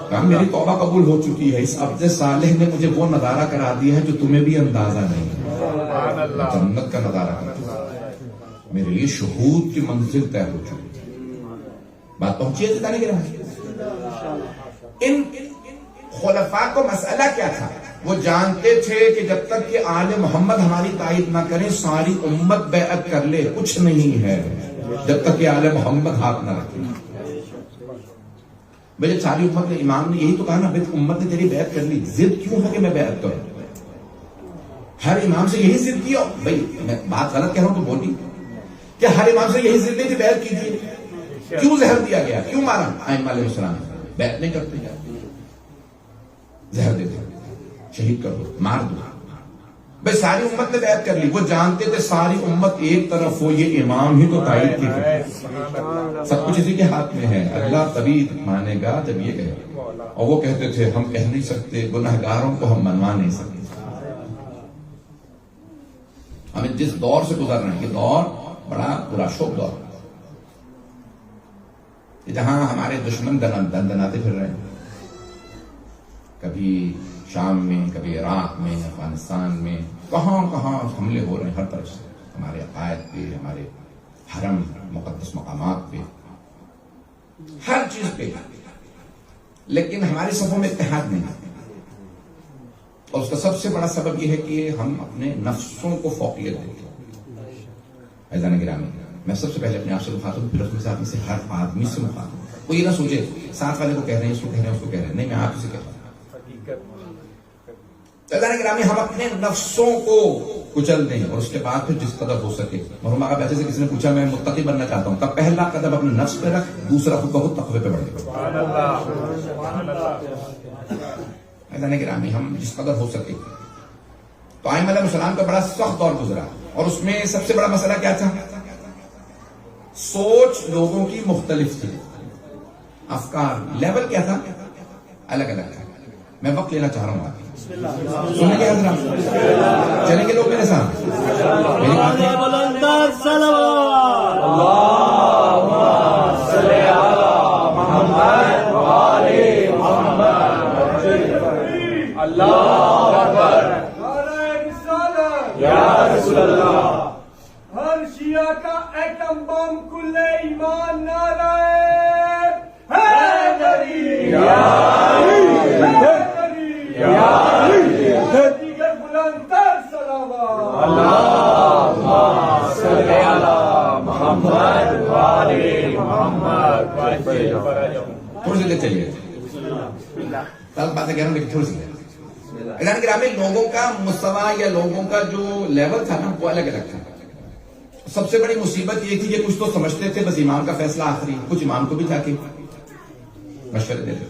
کہا میری توبہ قبول ہو چکی ہے، اس عبد صالح نے مجھے وہ نظارہ کرا دیا ہے جو تمہیں بھی اندازہ نہیں ہے. جنت کا نظارہ کرا. میرے لیے شہود کی منزل طے ہو چکی. بات پہنچی ہے جتانے کے رہے. ان خلفاء کو مسئلہ کیا تھا؟ وہ جانتے تھے کہ جب تک کہ آل محمد ہماری تائید نہ کریں ساری امت بیعت کر لے کچھ نہیں ہے، جب تک کہ آل محمد ہاتھ نہ رکھے. بھئی جب ساری امت نے، امام نے یہی تو کہا نا، بھئی امت نے تیری بیعت کر لی، ضد کیوں ہے کہ میں بیعت کروں؟ ہر امام سے یہی ضد کی. بھئی میں بات غلط کہہ رہا ہوں تو بولی کہ ہر امام سے یہی ضد نہیں تھی بیعت کیجیے. کیوں زہر دیا گیا؟ کیوں مارا ائمہ علیہ السلام؟ بیعت نہیں کرتے، زہر دے دو، شہید کر دو، مار دو. بھئی ساری امت نے بیعت کر لی. وہ جانتے تھے ساری امت ایک طرف ہو، یہ امام ہی تو تائید کی ہے. سب کچھ اسی کے ہاتھ میں ہے. اللہ تبھی مانے گا جب یہ کہے. اور وہ کہتے تھے ہم کہہ نہیں سکتے، گنہگاروں کو ہم منوا نہیں سکتے. ہمیں جس دور سے گزر رہے ہیں یہ دور بڑا برا شوق دور، جہاں ہمارے دشمن دندناتے پھر رہے ہیں. کبھی شام میں، کبھی عراق میں، افغانستان میں، کہاں کہاں حملے ہو رہے ہیں ہر طرف سے، ہمارے عقائد پہ، ہمارے حرم مقدس مقامات پہ، ہر چیز پہ. لیکن ہماری صفوں میں اتحاد نہیں ہے. اور اس کا سب سے بڑا سبب یہ ہے کہ ہم اپنے نفسوں کو فوقیت دیتے ہیں. عزیزان گرامی، میں سب سے پہلے اپنے آپ سے مخاطب ہوں، پھر اس میں سے ہر آدمی سے مخاطب ہوں. وہ یہ نہ سوچے ساتھ والے کو کہہ رہے ہیں، اس کو کہہ رہے ہیں، اس کو کہہ رہے ہیں. نہیں، میں آپ سے کہہ رہا ہوں. عزیزان گرامی، ہم اپنے نفسوں کو کچل دیں اور اس کے بعد پھر جس قدر ہو سکے. مرحوم آقا بیٹھے سے کسی نے پوچھا میں متقی بننا چاہتا ہوں، تب پہلا قدم اپنے نفس پہ رکھ، دوسرا خود بخود تقوی پہ بڑھ گئے. عزیزان گرامی، ہم جس قدر ہو سکے. تو ائمہ علیہ السلام کا بڑا سخت دور گزرا اور اس میں سب سے بڑا مسئلہ کیا تھا؟ سوچ لوگوں کی مختلف تھی، افکار لیول کیا تھا؟ الگ الگ تھا. میں وقت لینا چاہ رہا ہوں. سنیں گے حضرات؟ چلیں گے لوگ میرے ساتھ؟ میری بات ہے. بلندر صلوات ہر شیعہ کا ایٹم بم کل ایمان نعرہ حیدری، دیگر بلندتر صلوات. اللہم صلی علی محمد و آل محمد. تھوڑی سی دیر چلیے، غلط باتیں کہہ رہا ہوں لیکن تھوڑی سی دیر. عزیزان گرامی، لوگوں کا مستویٰ یا لوگوں کا جو لیول تھا نا وہ الگ الگ تھا. سب سے بڑی مصیبت یہ تھی کہ کچھ تو سمجھتے تھے بس امام کا فیصلہ آخری، کچھ امام کو بھی جا کے مشورے دیتے،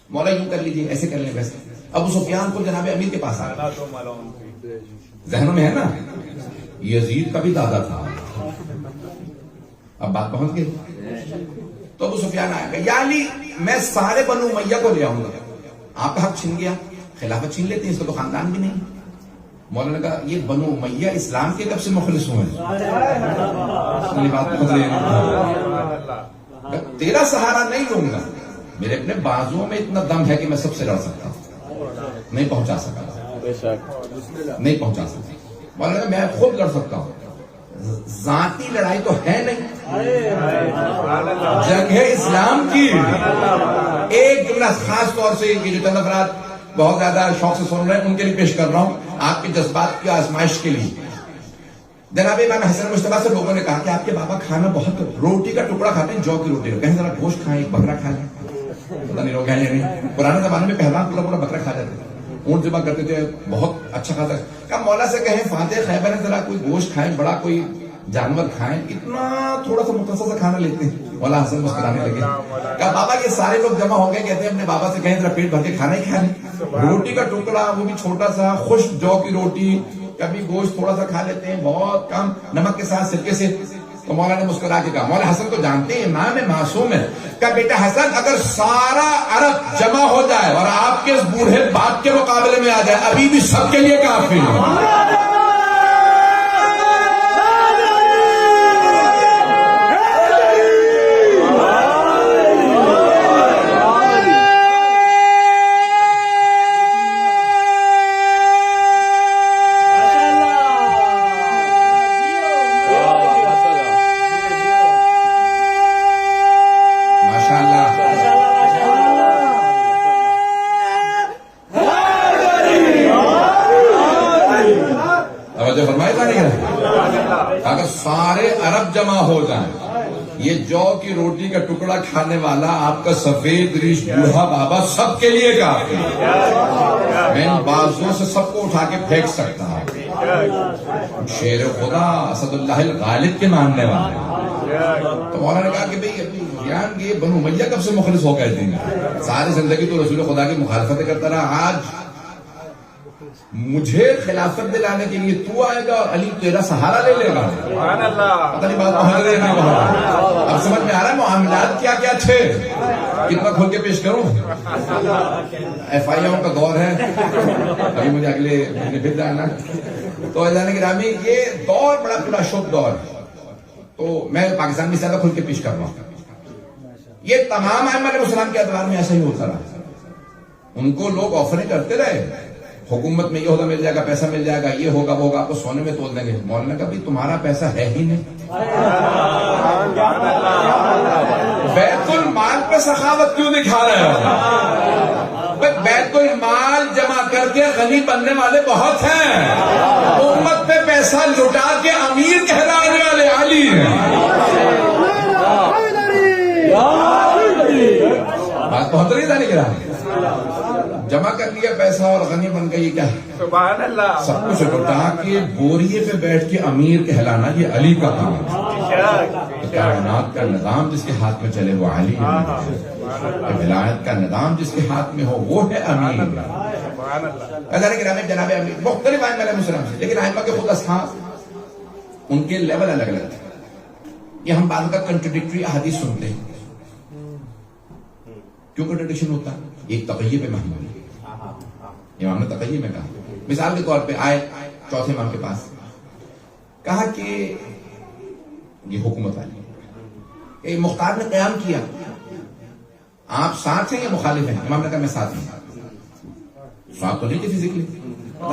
مولا یوں کر لیجیے، ایسے کر لیں، ویسے. ابو سفیان کو جناب امیر کے پاس آ گئے. ذہنوں میں ہے نا یزید کا بھی دادا تھا. اب بات پہنچ گئی. تو ابو سفیان آیا کہ یا علی، میں سارے بنو امیہ کو لے آؤں گا. آپ کا حق چھن گیا، خلافت چھین لیتے ہیں، اس کا تو خاندان بھی نہیں. مولانا نے کہا یہ بنو امیہ اسلام کے کب سے مخلص ہوئے ہیں؟ بات پہنچ رہی ہے. تیرا سہارا نہیں لوں گا، میرے اپنے بازوؤں میں اتنا دم ہے کہ میں سب سے لڑ سکتا ہوں. نہیں پہنچا سکا، نہیں پہنچا سکتا. مولانا میں خود لڑ سکتا ہوں، ذاتی لڑائی تو ہے نہیں، جنگ ہے اسلام کی. ایک جملہ خاص طور سے یہ جو چند افراد بہت زیادہ شوق سے سن رہے ہیں ان کے لیے پیش کر رہا ہوں، آپ کے جذبات کی آزمائش کے لیے. جناب امام حسن مجتبیٰ سے لوگوں نے کہا کہ آپ کے بابا کھانا بہت، روٹی کا ٹکڑا کھاتے ہیں، جو کی روٹی، کہیں ذرا گوشت کھائیں، ایک بکرا کھا لیں. پتہ نہیں لوگ ہیں یا نہیں. پرانے زمانے میں پہلوان پورا بکرا کھا جاتے تھے، اونٹ ذبح کرتے تھے، بہت اچھا خاصا. کہا مولا سے کہیں فاتح خیبر ہے ذرا کوئی گوشت کھائیں، بڑا کوئی جانور کھائیں. اتنا تھوڑا سا مختصر سا کھانا لیتے ہیں. مولا حسن مسکرانے لگے. کہا بابا یہ سارے لوگ جمع ہو گئے، کہتے ہیں اپنے بابا سے کہیں ذرا پیٹ بھر کے کھانا ہی کھا لیں. روٹی کا ٹکڑا، وہ بھی چھوٹا سا، خشک جو کی روٹی، کبھی گوشت تھوڑا سا کھا لیتے ہیں، بہت کم، نمک کے ساتھ، سرکے سے. تو مولا نے مسکرا کے کہا، مولا حسن تو جانتے ہیں امام معصوم ہے. کہا بیٹا حسن، اگر سارا عرب جمع ہو جائے اور آپ کے اس بوڑھے باپ کے مقابلے میں آ جائے، ابھی بھی سب کے لیے کافی ہے. توجہ فرمائے گا نہیں؟ اگر سارے عرب جمع ہو جائیں، یہ جو کی روٹی کا ٹکڑا کھانے والا آپ کا سفید ریش بوڑھا بابا سب کے لیے کافی ہے، میں ان بازوں سے سب کو اٹھا کے پھینک سکتا ہوں۔ شیر خدا اسد اللہ الغالب کے ماننے والے، تو مولانا نے کہا کہ بھئی یار یہ بنو امیہ کب سے مخلص ہو گئے تھے، ساری زندگی تو رسول خدا کی مخالفت کرتا رہا، آج مجھے خلافت دلانے کے لیے تو آئے گا اور علی تیرا سہارا لے لے گا۔ پتہ نہیں بات پہنچ رہی ہے نہیں پہنچ، اب سمجھ میں آ رہا ہے معاملات کیا کیا تھے، کتنا کھول کے پیش کروں؟ ایف آئی کا دور ہے، ابھی مجھے اگلے مہینے پھر جانا، تو جانے گرامی یہ دور بڑا بڑا شوق دور، تو میں پاکستان میں زیادہ کھول کے پیش کر رہا ہوں۔ یہ تمام ائمہ علیہ السلام کے ادوار میں ایسا ہی ہوتا رہا، ان کو لوگ آفریں کرتے رہے، حکومت میں یہ ہوگا مل جائے گا، پیسہ مل جائے گا، یہ ہوگا وہ ہوگا، آپ کو سونے میں تول دیں گے۔ مولانا کا بھی تمہارا پیسہ ہے ہی نہیں، بیت المال پہ سخاوت کیوں دکھا رہے ہو؟ بیت المال جمع کر کے غنی بننے والے بہت ہیں، امت پہ پیسہ لٹا کے امیر کہلانے والے علی ہیں۔ بات بہت رہی تھا نہیں، جمع کر لیا پیسہ اور غنی بن گئی، کیا سبحان اللہ، سب کچھ لٹا کے بوریے پہ بیٹھ کے امیر کہلانا یہ علی کا کام ہے۔ کائنات کا نظام جس کے ہاتھ میں چلے وہ علی ہے، ولایت کا نظام جس کے ہاتھ میں ہو وہ ہے امیر۔ جناب امیر مختلف ائمہ علیہ السلام سے، لیکن ائمہ کے خود اصحاب ان کے لیول الگ الگ تھے۔ یہ ہم بعض کا کنٹرڈکٹری احادیث سنتے ہیں، کیوں کنٹرڈکشن ہوتا ہے؟ ایک تقیہ پہ محمول ہے، امام نے تقیہ میں کہا، مثال کے طور پہ آئے چوتھے امام کے پاس، کہا کہ یہ حکومت والی مختار نے قیام کیا، آپ ساتھ ہیں یا مخالف ہیں؟ امام نے کہا میں ساتھ ہوں۔ ساتھ تو نہیں تھی فزیکلی،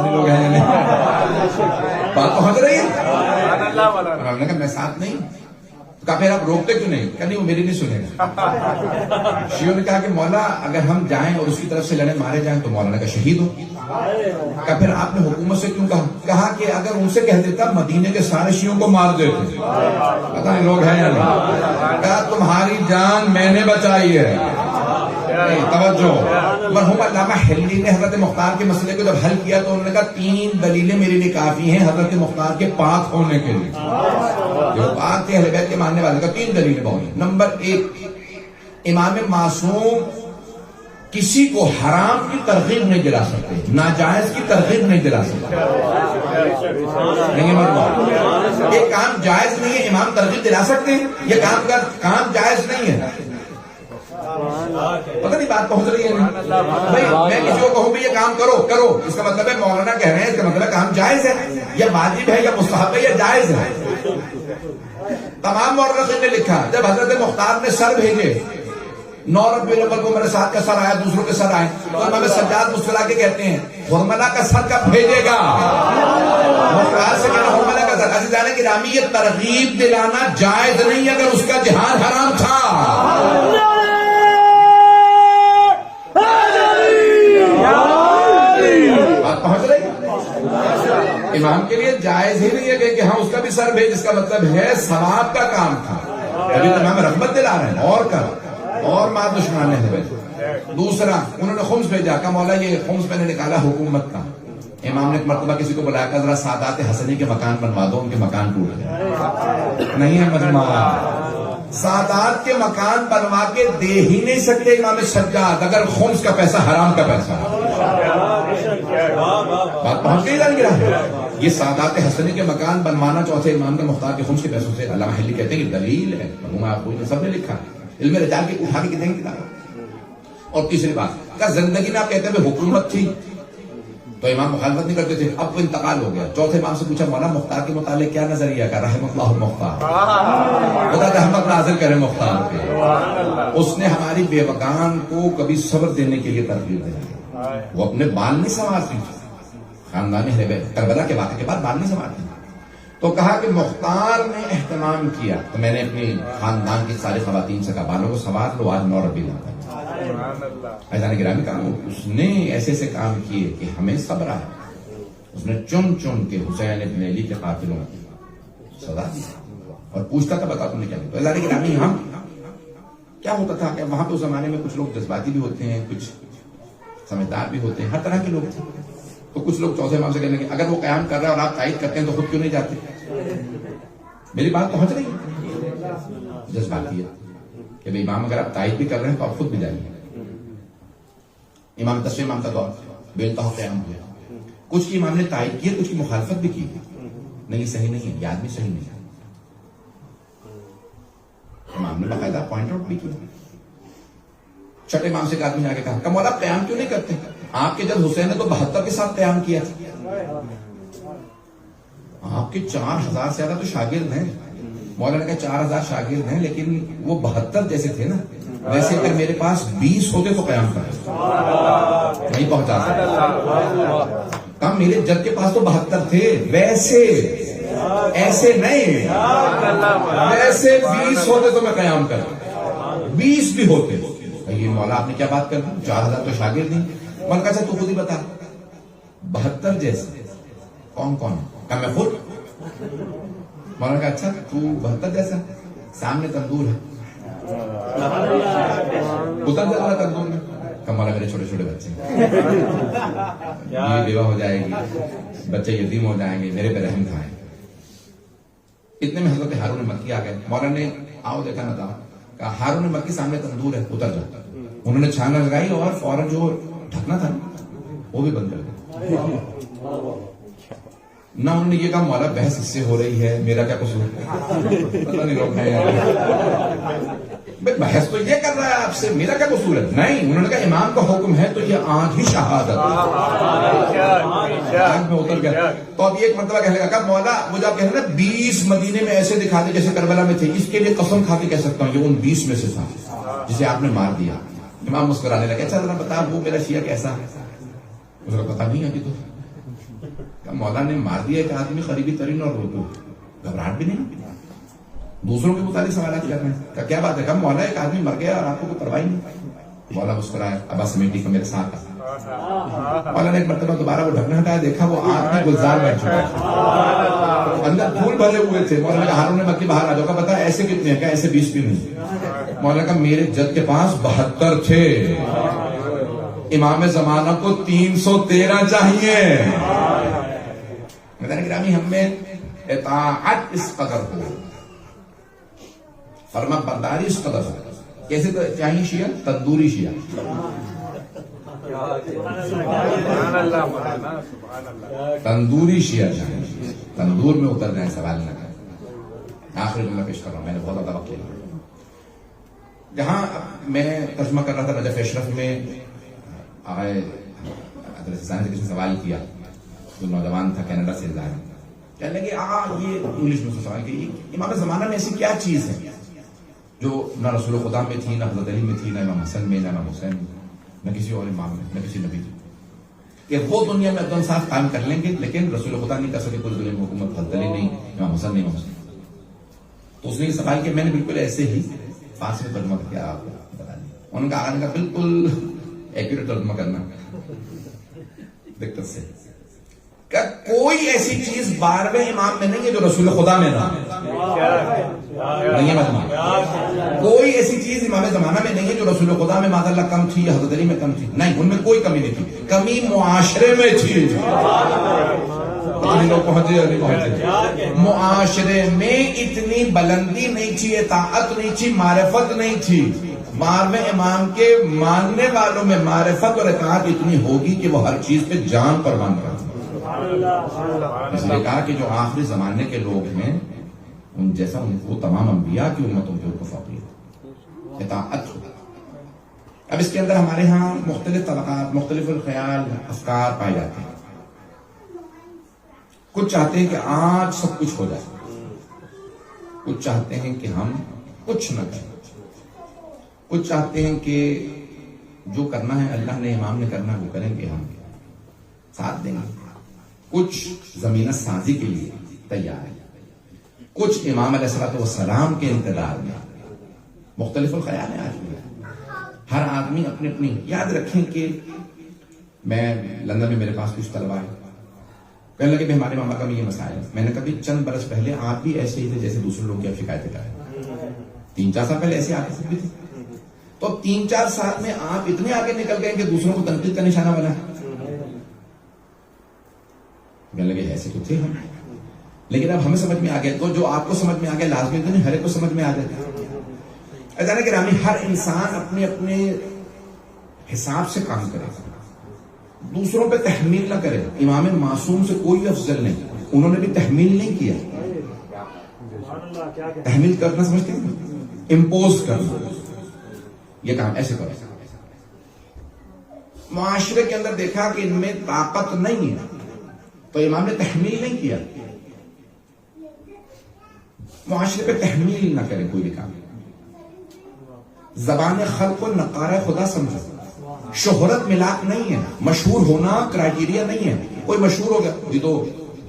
لوگ ہیں نہیں، بات پہنچ رہی ہے؟ امام نے کہا میں ساتھ نہیں، کہا پھر آپ روکتے کیوں نہیں؟ کہا نہیں وہ میری نہیں سنے گا۔ شیعوں نے کہا کہ مولا اگر ہم جائیں اور اس کی طرف سے لڑے مارے جائیں تو مولانا کا شہید ہو۔ کہا پھر آپ نے حکومت سے کیوں کہا؟ کہا کہ اگر ان سے کہہ دیتا مدینے کے سارے شیعوں کو مار دیتے۔ پتہ نہیں لوگ ہیں یا نہیں؟ کہا تمہاری جان میں نے بچائی ہے۔ توجہ، مرحوم علامہ حلی نے حضرت مختار کے مسئلے کو جب حل کیا تو انہوں نے کہا 3 دلیلیں میرے لیے کافی ہیں حضرت مختار کے پاک ہونے کے لیے، جو پاک تھے اہل بیت کے ماننے والے کا 3 دلیلیں بہت ہیں۔ نمبر 1، امام معصوم کسی کو حرام کی ترغیب نہیں دلا سکتے، ناجائز کی ترغیب نہیں دلا سکتے۔ یہ کام جائز نہیں ہے، امام ترغیب دلا سکتے ہیں، یہ کام جائز نہیں ہے۔ پتہ نہیں بات پہنچ رہی ہے بھائی، میں کسی کو کہوں بھی یہ کام کرو، اس کا مطلب ہے مولانا کہہ رہے ہیں، اس کا مطلب ہے کام جائز ہے، یا واجب ہے یا مستحب ہے یا جائز ہے۔ تمام مورخین نے لکھا جب حضرت مختار نے سر بھیجے 9 ربیع الاول کو میرے ساتھ کا سر آیا، دوسروں کے سر آئے، تو امام سجاد مسکرا کے کہتے ہیں حرملہ کا سر کب بھیجے گا؟ مختار سے کہنا حرملہ کا سر۔ عزیزان گرامی یہ ترغیب دلانا جائز نہیں اگر اس کا جہاد حرام تھا۔ بات پہنچ رہی؟ امام کے لیے جائز ہی نہیں ہے کہ ہاں اس کا بھی سر بھیج، اس کا مطلب ہے ثواب کا کام تھا، ابھی تو امام رغبت دلا رہے ہیں اور کر اور ماں دشمن ہے۔ دوسرا انہوں نے خمس بھیجا، کہا مولا یہ خمس میں نے نکالا حکومت کا۔ امام نے ایک مرتبہ کسی کو بلایا کہ ذرا سادات حسنی کے مکان بنوا دو، ان کے مکان ٹوٹ گئے، نہیں ہے مجمع، سادات کے مکان بنوا کے دے ہی نہیں سکتے امام سجاد اگر خمس کا پیسہ حرام کا پیسہ۔ بات پہنچ گئی جان گرا، یہ سادات حسنی کے مکان بنوانا چوتھے امام کے مختار کے خمس کے پیسوں سے۔ علامہ حلی کہتے ہیں کہ دلیل ہے، سب نے لکھا ہے، علم رجال کی اٹھا کے کتنے کتاب۔ اور تیسری بات کہ زندگی میں آپ کہتے ہیں حکومت تھی تو امام مخالفت نہیں کرتے تھے، اب وہ انتقال ہو گیا، چوتھے امام سے پوچھا مولا مختار کے متعلق کیا نظریہ کا؟ رحم اللہ مختار، خدا رحمت نازل کرے مختار پہ، اس نے ہماری بیوقان کو کبھی صبر دینے کے لیے ترغیب دی، وہ اپنے بال نہیں سنوارتی، خاندانی کربلا کے واقعے کے بعد بال نہیں سنوارتی، تو کہا کہ مختار نے اہتمام کیا تو میں نے اپنی خاندان کی ساری خواتین سے کہا بالوں کو سنوار لو، آج 9 ربیع الاول۔ ایسا گرامی کہا اس نے ایسے ایسے کام کیے کہ ہمیں صبر آیا، اس نے چن چن کے حسین ابن علی کے قاتلوں کو سزا دی اور پوچھتا تھا بتا تم نے کیا کیا. تو اللہ کے گرامی ہم کیا ہوتا تھا کہ وہاں پہ اس زمانے میں کچھ لوگ جذباتی بھی ہوتے ہیں, کچھ سمجھدار بھی ہوتے ہیں, ہر طرح کے لوگ تھے. تو کچھ لوگ چوتھے امام سے کہنے لگے اگر وہ قیام کر رہا ہے اور آپ تائید کرتے ہیں تو خود کیوں نہیں جاتے؟ میری بات پہنچ رہی ہے؟ جذباتی ہے کہ بھائی امام اگر آپ تائید بھی کر رہے ہیں تو آپ خود بھی جائیے. امام تشریح امام کا دور بےالتہا قیام ہوا, کچھ کی امام نے تائید کی ہے, کچھ کی مخالفت بھی کی. نہیں یہ صحیح نہیں ہے, یہ آدمی صحیح نہیں ہے. امام نے باقاعدہ پوائنٹ آؤٹ بھی کیا. چھٹے امام سے ایک آدمی نے آگے کہا کہ مولا قیام کیوں نہیں کرتے؟ آپ کے جب حسین نے تو 72 کے ساتھ قیام کیا. آپ کے 4000 سے زیادہ تو شاگرد ہیں. مولانا نے کہا 4000 شاگرد ہیں لیکن وہ 72 جیسے تھے نا, ویسے اگر میرے پاس 20 ہوتے تو قیام کرتے نہیں پہنچا سکتے. کہا میرے جد کے پاس تو 72 تھے, ویسے ایسے نہیں, ویسے 20 ہوتے تو میں قیام کرتا, 20 بھی ہوتے. یہ مولا آپ نے کیا بات کر دی, 4000 تو شاگرد ہیں. مولانا کہا اچھا تو خود ہی بتا 72 جیسے کون کون ہے؟ کہا میں خود. مولانا کہا اچھا تو 72 جیسا, سامنے تندور ہے, اتر جا رہا تندور میں. کہا مولا میرے چھوٹے چھوٹے بچے یہ بیوہ ہو جائے گی, بچے یتیم ہو جائیں گے, میرے پہ رحم کھائیں. اتنے میں حضرت ہارون مکی آ گئے. مولانا نے آؤ دیکھا نہ تھا, کہا ہارون مکی سامنے تندور ہے, اتر جاتا. انہوں نے چھانا لگائی اور فوراً جو ڈھکنا تھا وہ بھی بند کر دیا. نہ انہوں نے یہ کہا مولا بحث اس سے ہو رہی ہے, میرا کیا قصور ہے, پتہ نہیں روکنا ہے بحث تو یہ کر رہا ہے آپ سے, میرا کیا قصور ہے. نہیں, انہوں نے کہا امام کا حکم ہے تو یہ آنکھ ہی شہادت. آنکھ میں اتر گیا. تو اب ایک مرتبہ کہنے لگا کہ مولا وہ جب کہنے نا 20 مدینے میں ایسے دکھاتے جیسے کربلا میں تھے, اس کے لیے قسم کھا کے کہہ سکتا ہوں یہ ان 20 میں سے تھا جسے آپ نے مار دیا. امام مسکرانے لگے, اچھا ذرا بتا وہ میرا شیعہ کیسا ہے؟ اس کو پتا نہیں ابھی تو. مولا نے مار دیا ایک آدمی قریبی ترین اور روکو, گھبراہٹ بھی نہیں, دوسروں کے متعلق سوالات کر رہے ہیں. کیا بات ہے؟ کہا مولا ایک آدمی مر گیا اور آپ کو کوئی پرواہ نہیں. مولا مسکرائے, ابا سمیٹی کو میرے ساتھ آ. مولا نے ایک مرتبہ دوبارہ وہ ڈھکنا ہٹایا, دیکھا وہ آدمی گلزار بیٹھ چکا ہے, اندر پھول بھرے ہوئے تھے. مولا نے کہا ہارون مکی باہر آ جاؤ. کہا بتا ایسے کتنے ہیں؟ کہا ایسے 20 بھی نہیں. مولا نے کہا میرے جد کے پاس 72 تھے, امام زمانہ کو 313 چاہیے. گرامی ہم میں اطاعت اس قدر ہو, فرما برداری اس قدر ہو. کیسے چاہیے شیعہ؟ تندوری شیعہ. تندوری شیعہ چاہیے, تندور میں اتر جائیں, سوال نہ کریں. آخری جملہ پیش کر رہا ہوں, میں نے بہت زیادہ وقت لیا. جہاں میں ترجمہ کر رہا تھا نجف اشرف میں, آئے حضرت ثانی سے کسی نے سوال کیا, جو نوجوان تھا کینیڈا سے ظاہر, کہنے لگے یہ انگلش میں سوال کہ امام زمانہ میں ایسی کیا چیز ہے جو نہ رسول خدا میں تھی, نہ حضرت علی میں تھی, نہ امام حسن میں, نہ امام حسین میں, نہ کسی اور امام میں, نہ کسی نبی میں, کہ وہ دنیا میں ایک دم صاف قائم کر لیں گے لیکن رسول خدا نہیں کر سکے پوری دنیا میں حکومت, حضرت علی نہیں, امام حسن نہیں, امام حسین. تو اس نے یہ سوال کیا, میں نے بالکل ایسے ہی فارسی میں ترجمہ کر کے آپ کو بتا دیا. انہوں نے کہا بالکل ایکوریٹ ترجمہ کرنا دقت سے, کہ کوئی ایسی چیز 12ویں امام میں نہیں ہے جو رسول خدا میں نہ نہیں ہے. کوئی ایسی چیز امام زمانہ میں نہیں ہے جو رسول خدا میں معاذ اللہ کم تھی یا حضرت علی میں کم تھی, نہیں, ان میں کوئی کمی نہیں تھی. کمی معاشرے میں تھی. لوگ پہنچے یا نہیں پہنچے؟ معاشرے میں اتنی بلندی نہیں تھی, اطاعت نہیں تھی, معرفت نہیں تھی. 12ویں امام کے ماننے والوں میں معرفت اور اطاعت اتنی ہوگی کہ وہ ہر چیز پہ جان قربان کرتے. اس لیے کہا کہ جو آخری زمانے کے لوگ ہیں ان جیسا وہ تمام انبیاء کی امتوں کے اوپر فقیر اطاعت ہو. اب اس کے اندر ہمارے ہاں مختلف طبقات, مختلف الخیال, افکار پائے جاتے ہیں. کچھ چاہتے ہیں کہ آج سب کچھ ہو جائے, کچھ چاہتے ہیں کہ ہم کچھ نہ کریں, کچھ چاہتے ہیں کہ جو کرنا ہے اللہ نے امام نے کرنا وہ کریں گے, ہم ساتھ دیں گے. کچھ زمینہ سازی کے لیے تیار ہے, کچھ امام علیہ الصلوۃ والسلام کے انتظار میں. مختلف الخیال ہیں آج بھی, ہر آدمی اپنی اپنی. یاد رکھیں کہ میں لندن میں میرے پاس کچھ طلبہ ہیں, کہنے لگے ہمارے ماما کا بھی یہ مسائل ہے. میں نے کہا چند برس پہلے آپ بھی ایسے ہی تھے جیسے دوسرے لوگ کی آپ شکایتیں کریں. 3-4 سال پہلے ایسے آتے بھی تھے. تو اب 3-4 سال میں آپ اتنے آگے نکل گئے کہ دوسروں کو تنقید کا نشانہ بنا. کہنے لگے ایسے تو تھے ہم, لیکن اب ہمیں سمجھ میں آ گیا. تو جو آپ کو سمجھ میں آ گیا لازمی تو نہیں ہر ایک کو سمجھ میں آ جاتا. ایسا کہ رامی ہر انسان اپنے اپنے حساب سے کام کرے, دوسروں پہ تحمیل نہ کرے. امام معصوم سے کوئی افضل نہیں, انہوں نے بھی تحمیل نہیں کیا. تحمیل کرنا سمجھتے ہیں, امپوز کرنا, یہ کام ایسے کرے. معاشرے کے اندر دیکھا کہ ان میں طاقت نہیں ہے تو امام نے تحمیل نہیں کیا. معاشرے پہ تحمیل نہ کرے کوئی بھی کام. زبان خلق کو نقارہ خدا سمجھو. شہرت ملاک نہیں ہے, مشہور ہونا کرائٹیریا نہیں ہے. کوئی مشہور ہو گیا جی تو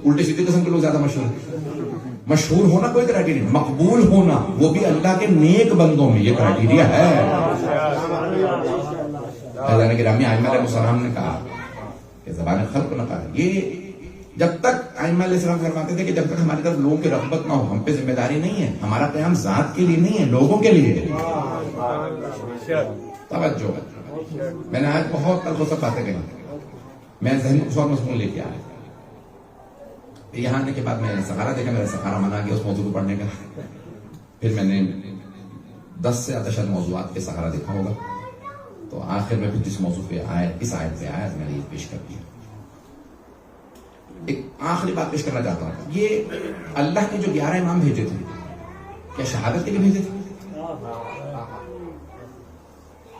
الٹے سیدھے قسم کے لوگ زیادہ مشہور ہیں. مشہور ہونا کوئی کرائٹیریا نہیں, مقبول ہونا وہ بھی اللہ کے نیک بندوں میں, یہ کرائٹیریا ہے. اللہ کے رامی ائمہ علیہ السلام نے کہا کہ زبان خلق کو نقارہ, یہ جب تک ائمہ علیہ السلام فرماتے تھے کہ جب تک ہماری طرف لوگوں کی رغبت نہ ہو, ہم پہ ذمہ داری نہیں ہے. ہمارا قیام ذات کے لیے نہیں ہے, لوگوں کے لیے. توجہ. میں نے آج بہت تلخ و سب باتیں کہی, میں ذہن میں بہت مضمون لے کے آیا. یہاں آنے کے بعد میں نے سہارا دیکھا, میرا سہارا منا گیا اس موضوع کو پڑھنے کا. پھر میں نے 10 سے زیادہ شاید موضوعات کے سہارا دیکھا ہوگا. تو آخر میں پھر جس موضوع پہ آیا, اس آیت پہ آیا, میں نے یہ پیش کر دیا. ایک آخری بات پیش کرنا چاہتا ہوں. یہ اللہ نے جو 11 امام بھیجے تھے, کیا شہادت کے لیے بھیجے تھے؟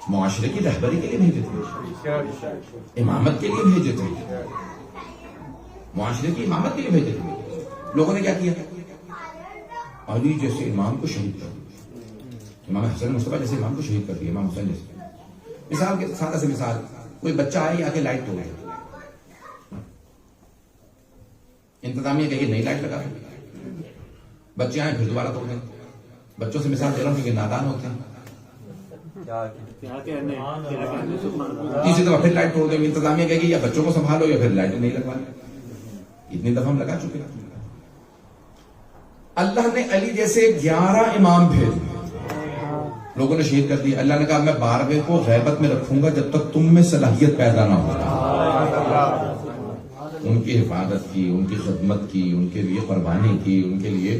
معاشرے کی رہبری کے لیے بھیجے تھے؟ امامت کے لیے بھیجے تھے؟ معاشرے کی امامت کے لیے بھیجے تھے. لوگوں نے کیا کیا؟ علی جیسے امام کو شہید کر دیا, امام حسن مصطفیٰ جیسے امام کو شہید کر دیا, امام حسین جیسے. مثال کے سادہ سے مثال, کوئی بچہ آئے آ کے لائٹ توڑے, انتظامیہ کہے نہیں لائٹ لگا, بچے آئے پھر دوبارہ توڑ دیں. بچوں سے مثال دے رہا ہوں کہ نادان ہوتے ہیں, تیسری دفعہ پھر لائٹ توڑ دیں. انتظامیہ کہے گی یا بچوں کو سنبھالو یا پھر لائٹ نہیں لگوا. اتنی دفعہ ہم لگا چکے. اللہ نے علی جیسے 11 امام بھیجے, لوگوں نے شہید کر دیا. اللہ نے کہا میں 12ویں کو غیبت میں رکھوں گا جب تک تم میں صلاحیت پیدا نہ ہو. ان کی حفاظت کی, ان کی خدمت کی, ان کے لیے قربانی کی, ان کے لیے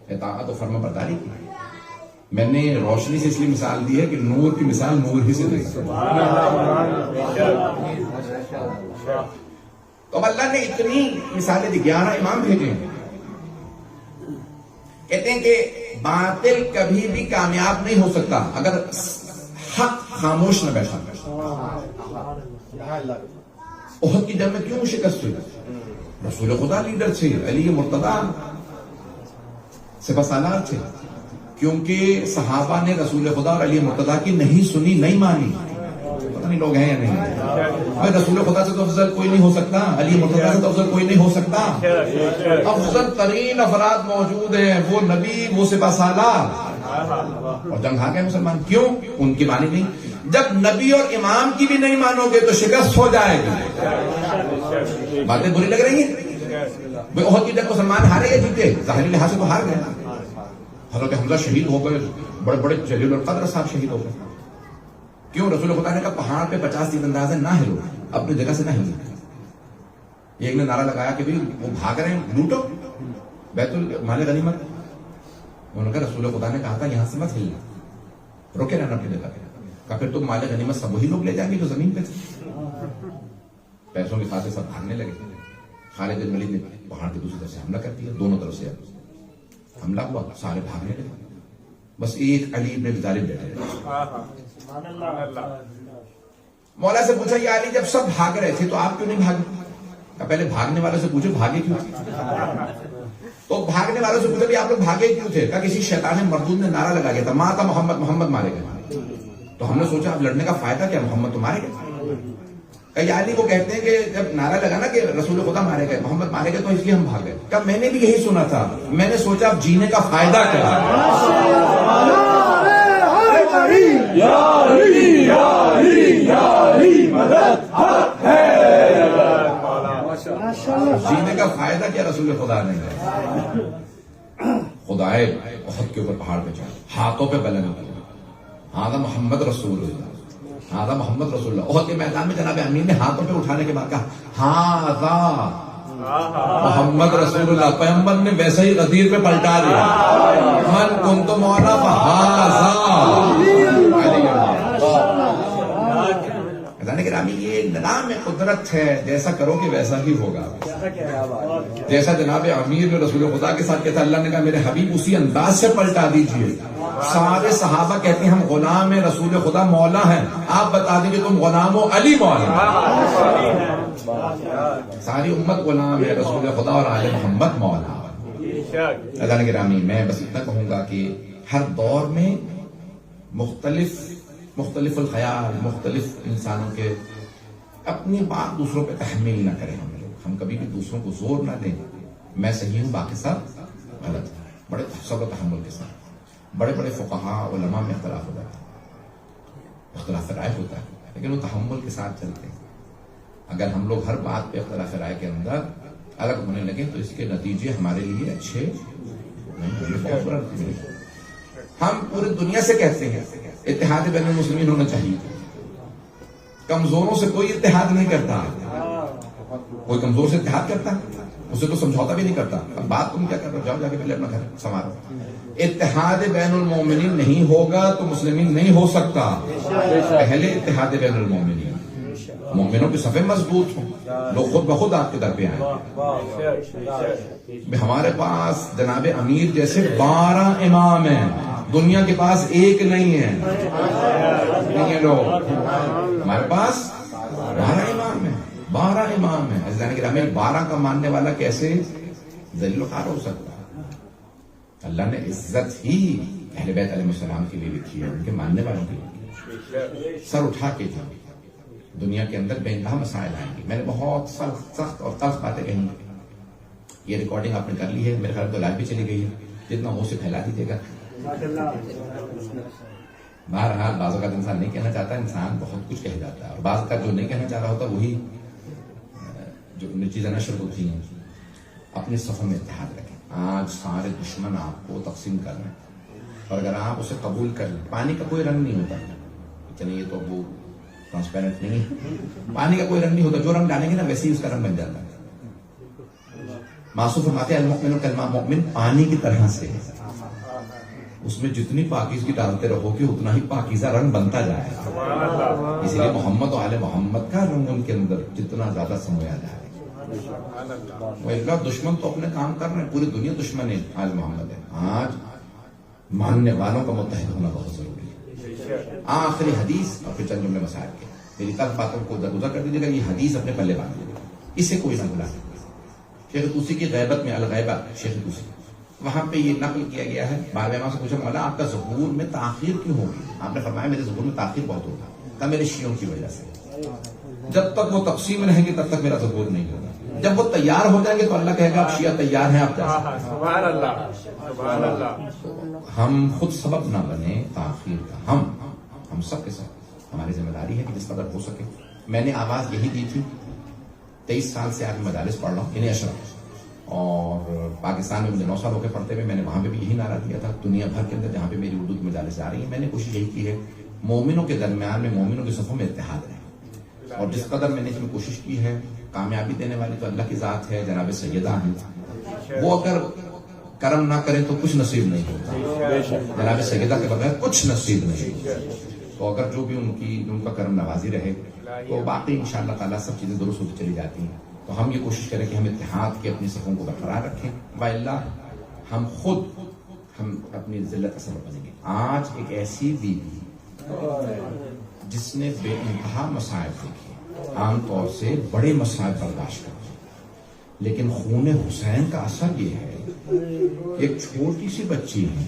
اطاعت و فرما برداری کی. میں نے روشنی سے اس لیے مثال دی ہے کہ نور کی مثال نور ہی سے دی. تو اللہ نے اتنی مثالیں دی, 11 امام بھیجے. کہتے ہیں کہ باطل کبھی بھی کامیاب نہیں ہو سکتا اگر حق خاموش نہ بیٹھا. احد کی جنگ میں کیوں شکست ہوئی؟ رسول خدا لیڈر تھے, علی مرتضیٰ سپہ سالار تھے, کیونکہ صحابہ نے رسول خدا اور علی مرتضیٰ کی نہیں سنی, نہیں مانی. پتہ نہیں لوگ ہیں یا نہیں. رسول خدا سے تو افضل کوئی نہیں ہو سکتا, علی مرتضیٰ سے تو افضل کوئی نہیں ہو سکتا. افضل ترین افراد موجود ہیں, وہ نبی, وہ سپہ سالار, اور جنگ ہار گئے مسلمان. کیوں؟ ان کی مانی نہیں. جب نبی اور امام کی بھی نہیں مانو گے تو شکست ہو جائے گی. باتیں بری لگ رہی ہیں. احد کی جنگ مسلمان ہارے یا جیتے؟ ظاہری لحاظ سے تو ہار گئے. حضرت حمزہ شہید ہو گئے, بڑے بڑے جلیل القدر صاحب شہید ہو گئے. کیوں؟ رسول خدا نے کہا پہاڑ پہ 50 تیر انداز ہے, نہ ہلو, اپنی جگہ سے نہ ہلو. ایک نے نعرہ لگایا کہ بھی وہ بھاگ رہے ہیں, لوٹو بیت المال غنیمت. انہوں نے کہا رسول خدا نے کہا تھا یہاں سے مت ہلنا, روکے رہنا اپنی جگہ پہ. کہا پھر تم مال غنیمت سب وہی لوگ لے جائیں گے جو زمین پہ تھے. پیسوں کے خاطر سب بھاگنے لگے. خالد بن ولید نے پہاڑ کی دوسری طرف سے حملہ کر دیا, دونوں طرف سے حملہ ہوا, سارے بھاگنے لگے. بس ایک علی ابن ابی طالب بیٹھے. مولا سے پوچھا یہ علی جب سب بھاگ رہے تھے تو آپ کیوں نہیں بھاگے؟ پہلے بھاگنے والوں سے پوچھو بھاگے کیوں. تو بھاگنے والوں سے پوچھا بھی آپ لوگ بھاگے کیوں تھے؟ کہا کسی شیطان مردود نے نعرہ لگا گیا تھا ماں کا محمد, محمد مارے گئے. تو ہم نے سوچا اب لڑنے کا فائدہ کیا, محمد تو مارے گئے. کہ علی وہ کہتے ہیں کہ جب نعرہ لگا نا کہ رسول خدا مارے گئے, محمد مارے گئے, تو اس لیے ہم بھاگ گئے. کہ میں نے بھی یہی سنا تھا, میں نے سوچا اب جینے کا فائدہ کیا. جینے کا فائدہ کیا رسول خدا نے ہے؟ خدائے احد کے اوپر پہاڑ پہ چڑھا، ہاتھوں پہ بلند کیا، ہاں محمد رسول اللہ، ہاں محمد رسول اللہ۔ احد کے میدان میں جناب امیر نے ہاتھوں پہ اٹھانے کے بعد کہا ہاں محمد رسول اللہ، پیغمبر نے ویسے ہی غدیر پہ پلٹا دیا، من کنت مولا فہذا گرامی۔ یہ نظام قدرت ہے، جیسا کرو گے ویسا ہی ہوگا۔ جیسا جناب امیر نے رسول خدا کے ساتھ کہتا، اللہ نے کہا میرے حبیب اسی انداز سے پلٹا دیجئے۔ سارے صحابہ کہتے ہیں ہم غلام ہیں، رسول خدا مولا ہیں، آپ بتا دیجئے تم غلام ہو، علی مولا۔ ساری امت غلام ہے، رسول خدا اور آل محمد مولا۔ اللہ گرامی، میں بس اتنا کہوں گا کہ ہر دور میں مختلف الخیال، مختلف انسانوں کے اپنی بات دوسروں پہ تحمیل نہ کریں۔ ہم کبھی بھی دوسروں کو زور نہ دیں، میں صحیح ہوں باقی سب غلط ہے۔ بڑے صبر و تحمل کے ساتھ بڑے بڑے فقہاء علماء میں اختلاف ہوتا ہے، اختلاف رائے ہوتا ہے، لیکن وہ تحمل کے ساتھ چلتے ہیں۔ اگر ہم لوگ ہر بات پہ اختلاف رائے کے اندر الگ ہونے لگے تو اس کے نتیجے ہمارے لیے اچھے نہیں، بہت برا نتیجہ۔ ہم پوری دنیا سے کہتے ہیں اتحاد بین المسلمین ہونا چاہیے، کمزوروں سے کوئی اتحاد نہیں کرتا۔ کوئی کمزور سے اتحاد کرتا ہے؟ اسے تو سمجھوتا بھی نہیں کرتا۔ اب بات تم کیا کر رہے ہو، جاؤ جا کے پہلے اپنا گھر سنوارو۔ اتحاد بین المومنین نہیں ہوگا تو مسلمین نہیں ہو سکتا۔ پہلے اتحاد بین المومنین، مومنوں کے صفیں مضبوط ہوں، لوگ خود بخود آپ کے در پہ آئیں۔ ہمارے پاس جناب امیر جیسے 12 امام ہیں، دنیا کے پاس ایک نہیں ہے۔ لوگ ہمارے پاس 12 امام ہیں، 12 امام ہیں۔ عزیزان گرامی، 12 کا ماننے والا کیسے ذلیل و خوار ہو سکتا ہے؟ اللہ نے عزت ہی اہل بیت علیہ السلام کے لیے لکھی ہے، ان کے ماننے والوں کے لیے۔ سر اٹھا کے جا، دنیا کے اندر بے انتہا مسائل آئیں گے۔ میں نے بہت سخت اور تلخ باتیں کہیں، یہ ریکارڈنگ آپ نے کر لی ہے، میرے خیال تو لائیو بھی چلی گئی ہے، جتنا ہو سے پھیلا دیجیے گا۔ بہرحال بعض اوقات انسان نہیں کہنا چاہتا، انسان بہت کچھ کہہ جاتا ہے، اور بعض اوقات جو نہیں کہنا چاہ رہا ہوتا وہی جو چیزیں نشر ہوتی ہیں۔ اپنے صفوں میں اتحاد رکھیں۔ آج سارے دشمن آپ کو تقسیم کر رہے ہیں، اور اگر آپ اسے قبول کر لیں، پانی کا کوئی رنگ نہیں ہوتا، چلیں یہ تو وہ ٹرانسپیرنٹ نہیں ہے، پانی کا کوئی رنگ نہیں ہوتا، جو رنگ ڈالیں گے نا ویسے ہی اس کا رنگ بن جاتا ہے۔ معصوم فرماتے ہیں المؤمن کلمہ مومن پانی کی طرح سے، اس میں جتنی پاکیزگی ڈالتے رہو گے اتنا ہی پاکیزہ رنگ بنتا جائے گا۔ اسی لیے محمد و آل محمد کا رنگ ان کے اندر جتنا زیادہ سمویا جائے گا۔ وہ اللہ دشمن تو اپنے کام کر رہے ہیں، پوری دنیا دشمن ہے، آل محمد ہے۔ آج ماننے والوں کا متحد ہونا بہت ضروری ہے۔ آخری حدیث اور پھر چند جملے مسائل کے، میری تلخ باتوں کو درگزر کر دیجیے گا، یہ حدیث اپنے پلے باندھ لیجیے گا، اسے کوئی نہ بھلا سکتا۔ شیخ طوسی کی غیبت میں الغیبہ شیخ طوسی، وہاں پہ یہ نقل کیا گیا ہے۔ بعض امام سے پوچھا مولا آپ کا ظہور میں تاخیر کیوں ہوگی؟ آپ نے فرمایا میرے ظہور میں تاخیر بہت ہوگا، تب میرے شیعوں کی وجہ سے۔ جب تک وہ تقسیم رہیں گے تب تک میرا ظہور نہیں ہوگا، جب وہ تیار ہو جائیں گے تو اللہ کہے گا آپ شیعہ تیار ہیں، آپ جا سکتے ہیں۔ سبحان اللہ، سبحان اللہ۔ ہم خود سبب نہ بنے تاخیر کا، ہم سب کے ساتھ ہماری ذمہ داری ہے کہ جس قدر ہو سکے۔ میں نے آواز یہی دی تھی، 23 سال سے آگے مدارس پڑھ رہا ہوں، انہیں اشرف، اور پاکستان میں مجھے 9 سال ہو کے پڑھتے ہوئے میں نے وہاں پہ بھی یہی نعرہ دیا تھا، دنیا بھر کے اندر جہاں پہ میری اردو کی مجالس آ رہی ہیں میں نے کوشش یہی کی ہے مومنوں کے درمیان میں، مومنوں کے صفوں میں اتحاد رہے، اور جس قدر میں نے اس میں کوشش کی ہے، کامیابی دینے والی تو اللہ کی ذات ہے، جناب سیدہ ہیں، وہ اگر کرم نہ کریں تو کچھ نصیب نہیں ہوتا، جناب سیدہ کے بغیر کچھ نصیب نہیں، تو اگر جو بھی ان کا کرم نوازی رہے تو باقی انشاءاللہ تعالیٰ سب چیزیں درست ہوتی چلی جاتی ہیں۔ تو ہم یہ کوشش کریں کہ ہم اتحاد کے اپنی صفوں کو برقرار رکھیں، وَإِلَّا ہم اپنی ذلت کا سبب بنیں گے۔ آج ایک ایسی بیوی جس نے بے انتہا مصائب دیکھے، عام طور سے بڑے مصائب برداشت کرتے، لیکن خون حسین کا اثر یہ ہے، ایک چھوٹی سی بچی ہے